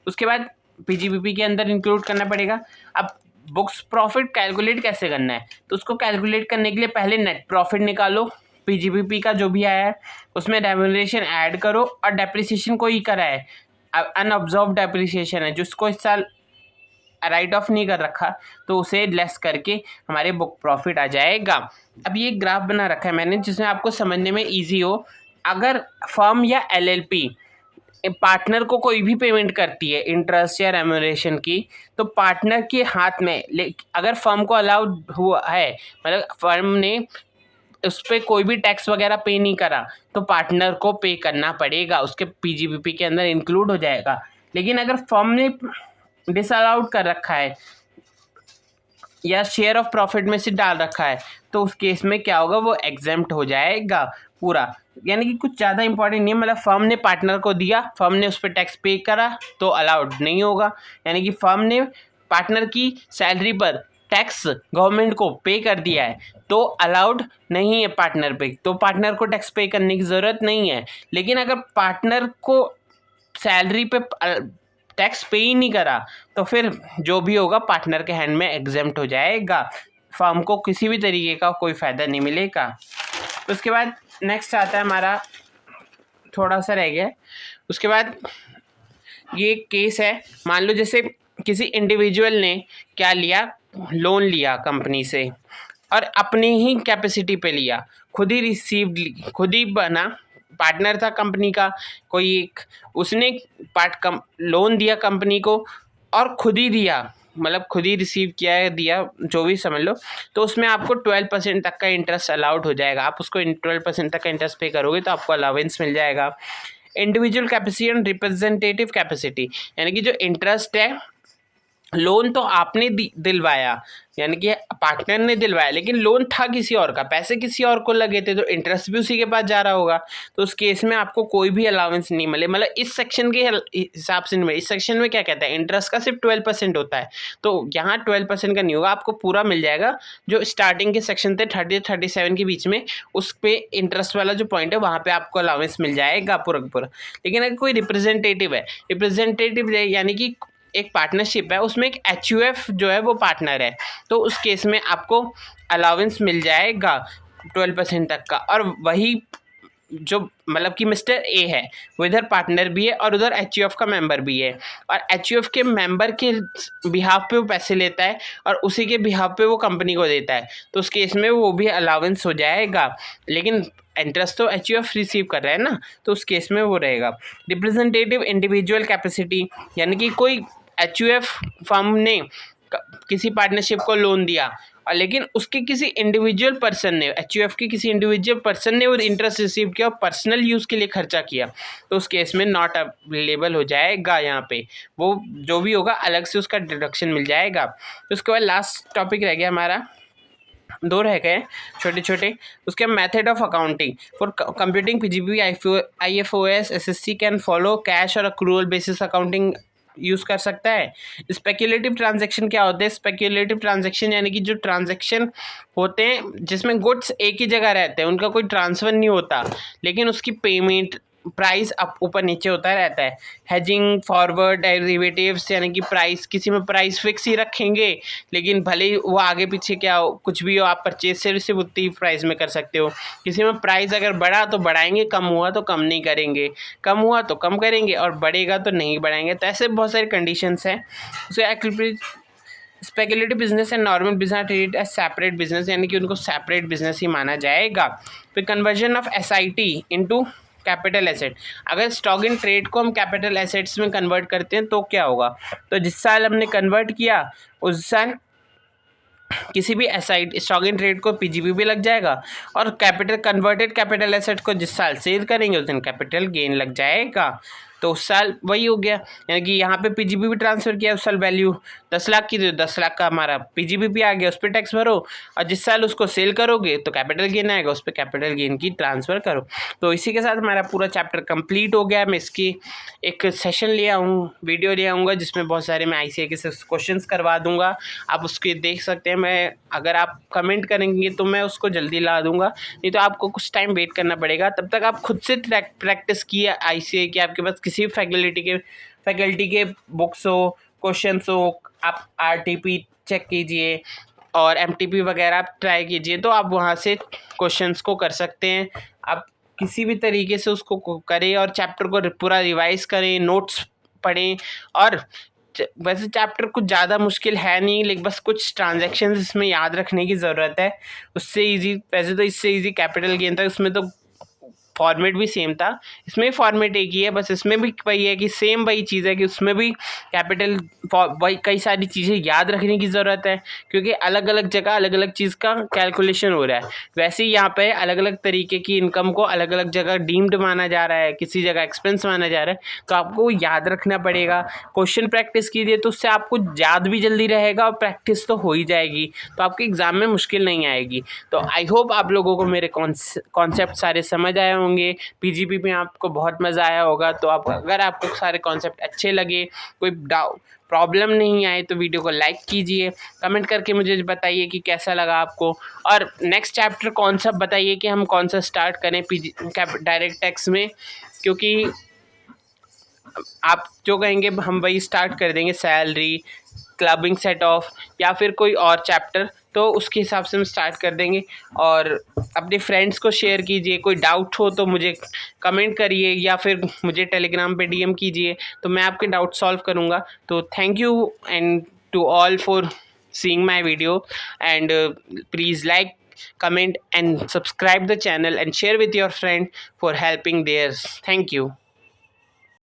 उसके बाद पीजीबीपी के अंदर इंक्लूड करना पड़ेगा। अब बुक्स प्रॉफिट कैलकुलेट कैसे करना है, तो उसको कैलकुलेट करने के लिए पहले नेट प्रॉफिट निकालो, पीजीबीपी का जो भी आया है उसमें रेम्यूनरेशन ऐड करो और डेप्रिसिएशन को ही करा है, अनऑब्जर्व डेप्रिसिएशन है जिसको इस साल राइट ऑफ नहीं कर रखा तो उसे लेस करके हमारे बुक प्रॉफिट आ जाएगा। अब ये ग्राफ बना रखा है मैंने जिसमें आपको समझने में इजी हो। अगर फर्म या एलएलपी पार्टनर को कोई भी पेमेंट करती है इंटरेस्ट या रेम्यूनरेशन की तो पार्टनर के हाथ में, अगर फर्म को अलाउड हुआ है, मतलब फर्म ने उस पर कोई भी टैक्स वगैरह पे नहीं करा तो पार्टनर को पे करना पड़ेगा, उसके पीजीबीपी के अंदर इंक्लूड हो जाएगा। लेकिन अगर फर्म ने डिसअलाउड कर रखा है या शेयर ऑफ प्रॉफिट में से डाल रखा है तो उस केस में क्या होगा, वो एग्जेम्प्ट हो जाएगा पूरा। यानी कि कुछ ज़्यादा इंपॉर्टेंट नहीं है, मतलब फर्म ने पार्टनर को दिया, फर्म ने उस पर टैक्स पे करा तो अलाउड नहीं होगा, यानी कि फर्म ने पार्टनर की सैलरी पर टैक्स गवर्नमेंट को पे कर दिया है तो अलाउड नहीं है पार्टनर पे, तो पार्टनर को टैक्स पे करने की ज़रूरत नहीं है। लेकिन अगर पार्टनर को सैलरी पे टैक्स पे ही नहीं करा तो फिर जो भी होगा पार्टनर के हैंड में एग्जेम्प्ट हो जाएगा, फर्म को किसी भी तरीके का कोई फ़ायदा नहीं मिलेगा। उसके बाद नेक्स्ट आता है हमारा, थोड़ा सा रह गया, उसके बाद ये केस है, मान लो जैसे किसी इंडिविजुअल ने क्या लिया, लोन लिया कंपनी से और अपनी ही कैपेसिटी पे लिया, खुद ही रिसीव्ड, खुद ही बना, पार्टनर था कंपनी का कोई एक, उसने लोन दिया कंपनी को और खुद ही दिया, मतलब खुद ही रिसीव किया है, दिया, जो भी समझ लो, तो उसमें आपको 12% तक का इंटरेस्ट अलाउड हो जाएगा। आप उसको 12% तक का इंटरेस्ट पे करोगे तो आपको अलाउंस मिल जाएगा। Individual capacity and representative capacity, यानी कि जो इंटरेस्ट है, लोन तो आपने दिलवाया, यानी कि पार्टनर ने दिलवाया, लेकिन लोन था किसी और का, पैसे किसी और को लगे थे, तो इंटरेस्ट भी उसी के पास जा रहा होगा, तो उस केस में आपको कोई भी अलाउंस नहीं मिले, मतलब इस सेक्शन के हिसाब से नहीं मिले। इस सेक्शन में क्या कहता है, इंटरेस्ट का सिर्फ 12% होता है, तो यहाँ 12% का नहीं होगा, आपको पूरा मिल जाएगा। जो स्टार्टिंग के सेक्शन थे 30-37 के बीच में, उस पे इंटरेस्ट वाला जो पॉइंट है वहाँ पे आपको अलाउंस मिल जाएगा पूरा पूरा। लेकिन अगर कोई रिप्रेजेंटेटिव है, रिप्रेजेंटेटिव यानी कि एक पार्टनरशिप है, उसमें एक एचयूएफ जो है वो पार्टनर है, तो उस केस में आपको अलाउंस मिल जाएगा 12% तक का। और वही जो मतलब कि मिस्टर ए है वो इधर पार्टनर भी है और उधर एचयूएफ का मेंबर भी है, और एचयूएफ के मेंबर के बिहाफ पे वो पैसे लेता है और उसी के बिहाफ पे वो कंपनी को देता है, तो उस केस में वो भी अलाउंस हो जाएगा। लेकिन इंटरेस्ट तो एचयूएफ रिसीव कर रहा है ना, तो उस केस में वो रहेगा। रिप्रेजेंटेटिव इंडिविजुअल कैपेसिटी, यानी कि कोई एचयूएफ फर्म ने किसी पार्टनरशिप को लोन दिया और लेकिन उसके किसी इंडिविजुअल पर्सन ने, एचयूएफ के किसी इंडिविजुअल पर्सन ने वो इंटरेस्ट रिसीव किया और पर्सनल यूज़ के लिए खर्चा किया, तो उस केस में नॉट अवेलेबल हो जाएगा। यहाँ पे वो जो भी होगा अलग से उसका डिडक्शन मिल जाएगा। तो उसके बाद लास्ट टॉपिक रह गया हमारा, 2 रह गए छोटे छोटे, उसके method of accounting for computing PGB IFOS SSC can follow cash और अक्रूवल बेसिस अकाउंटिंग यूज़ कर सकता है। स्पेक्यूलेटिव ट्रांजैक्शन क्या होते हैं, स्पेक्यूलेटिव ट्रांजैक्शन यानी कि जो ट्रांजैक्शन होते हैं जिसमें गुड्स एक ही जगह रहते हैं, उनका कोई ट्रांसफ़र नहीं होता, लेकिन उसकी पेमेंट प्राइस अप ऊपर नीचे होता रहता है। हेजिंग, फॉरवर्ड, डेरिवेटिव्स, यानी कि प्राइस, किसी में प्राइस फिक्स ही रखेंगे, लेकिन भले ही वो आगे पीछे क्या हो, कुछ भी हो, आप परचेज से सिर्फ उतनी प्राइस में कर सकते हो। किसी में प्राइस अगर बढ़ा तो बढ़ाएंगे, कम हुआ तो कम नहीं करेंगे, कम हुआ तो कम करेंगे और बढ़ेगा तो नहीं बढ़ाएंगे। तो ऐसे बहुत सारे कंडीशंस हैं। उसे speculative business and normal business treat as separate business, यानी कि उनको सेपरेट बिजनेस ही माना जाएगा। फिर conversion of SIT into capital asset, अगर स्टॉक इन ट्रेड को हम कैपिटल एसेट्स में कन्वर्ट करते हैं तो क्या होगा, तो जिस साल हमने कन्वर्ट किया उस साल किसी भी एसआईटी स्टॉक इन ट्रेड को पीजीबी भी लग जाएगा, और कन्वर्टेड कैपिटल एसेट को जिस साल सेल करेंगे उस दिन कैपिटल गेन लग जाएगा, तो उस साल वही हो गया। यानी कि यहाँ पे पीजीबी भी ट्रांसफ़र किया, उस साल वैल्यू 10 लाख की, तो 10 लाख का हमारा पीजीबी भी आ गया, उस पर टैक्स भरो, और जिस साल उसको सेल करोगे तो कैपिटल गेन आएगा, उस पर कैपिटल गेन की ट्रांसफ़र करो। तो इसी के साथ हमारा पूरा चैप्टर कंप्लीट हो गया। मैं इसकी एक सेशन ले आऊँ, वीडियो ले आऊँगा जिसमें बहुत सारे मैं ICA के क्वेश्चन करवा दूँगा, आप उसके देख सकते हैं। मैं अगर आप कमेंट करेंगे तो मैं उसको जल्दी ला दूँगा, नहीं तो आपको कुछ टाइम वेट करना पड़ेगा। तब तक आप खुद से प्रैक्टिस किए ICA की, आपके पास किसी फैकल्टी के बुक्स हो, क्वेश्चंस हो, आप RTP चेक कीजिए और MTP वगैरह आप ट्राई कीजिए, तो आप वहाँ से क्वेश्चंस को कर सकते हैं। आप किसी भी तरीके से उसको करें और चैप्टर को पूरा रिवाइज करें, नोट्स पढ़ें। और वैसे चैप्टर कुछ ज़्यादा मुश्किल है नहीं, लेकिन बस कुछ ट्रांजैक्शंस इसमें याद रखने की ज़रूरत है, उससे ईजी, वैसे तो इससे ईजी कैपिटल गेन था, उसमें तो फॉर्मेट भी सेम था, इसमें फॉर्मेट एक ही है, बस इसमें भी वही है कि सेम वही चीज़ है कि उसमें भी कैपिटल वही कई सारी चीज़ें याद रखने की ज़रूरत है, क्योंकि अलग अलग जगह अलग अलग चीज़ का कैलकुलेशन हो रहा है। वैसे ही यहाँ पे अलग अलग तरीके की इनकम को अलग अलग जगह डीम्ड माना जा रहा है, किसी जगह एक्सपेंस माना जा रहा है, तो आपको याद रखना पड़ेगा। क्वेश्चन प्रैक्टिस कीजिए तो उससे आपको याद भी जल्दी रहेगा और प्रैक्टिस तो हो ही जाएगी, तो आपके एग्ज़ाम में मुश्किल नहीं आएगी। तो आई होप आप लोगों को मेरे कॉन्सेप्ट सारे समझ आए होंगे। पीजीपी में आपको बहुत मज़ा आया होगा। तो आप अगर आपको सारे कॉन्सेप्ट अच्छे लगे, कोई प्रॉब्लम नहीं आए, तो वीडियो को लाइक कीजिए, कमेंट करके मुझे बताइए कि कैसा लगा आपको, और नेक्स्ट चैप्टर कौन सा बताइए कि हम कौन सा स्टार्ट करें डायरेक्ट टैक्स में, क्योंकि आप जो कहेंगे हम वही स्टार्ट कर देंगे, सैलरी, क्लबिंग सेट ऑफ, या फिर कोई और चैप्टर, तो उसके हिसाब से हम स्टार्ट कर देंगे। और अपने फ्रेंड्स को शेयर कीजिए। कोई डाउट हो तो मुझे कमेंट करिए या फिर मुझे टेलीग्राम पे डीएम कीजिए, तो मैं आपके डाउट सॉल्व करूँगा। तो thank you and to all for seeing my video, and please like, comment and subscribe the channel and share with your friend for helping theirs. Thank you.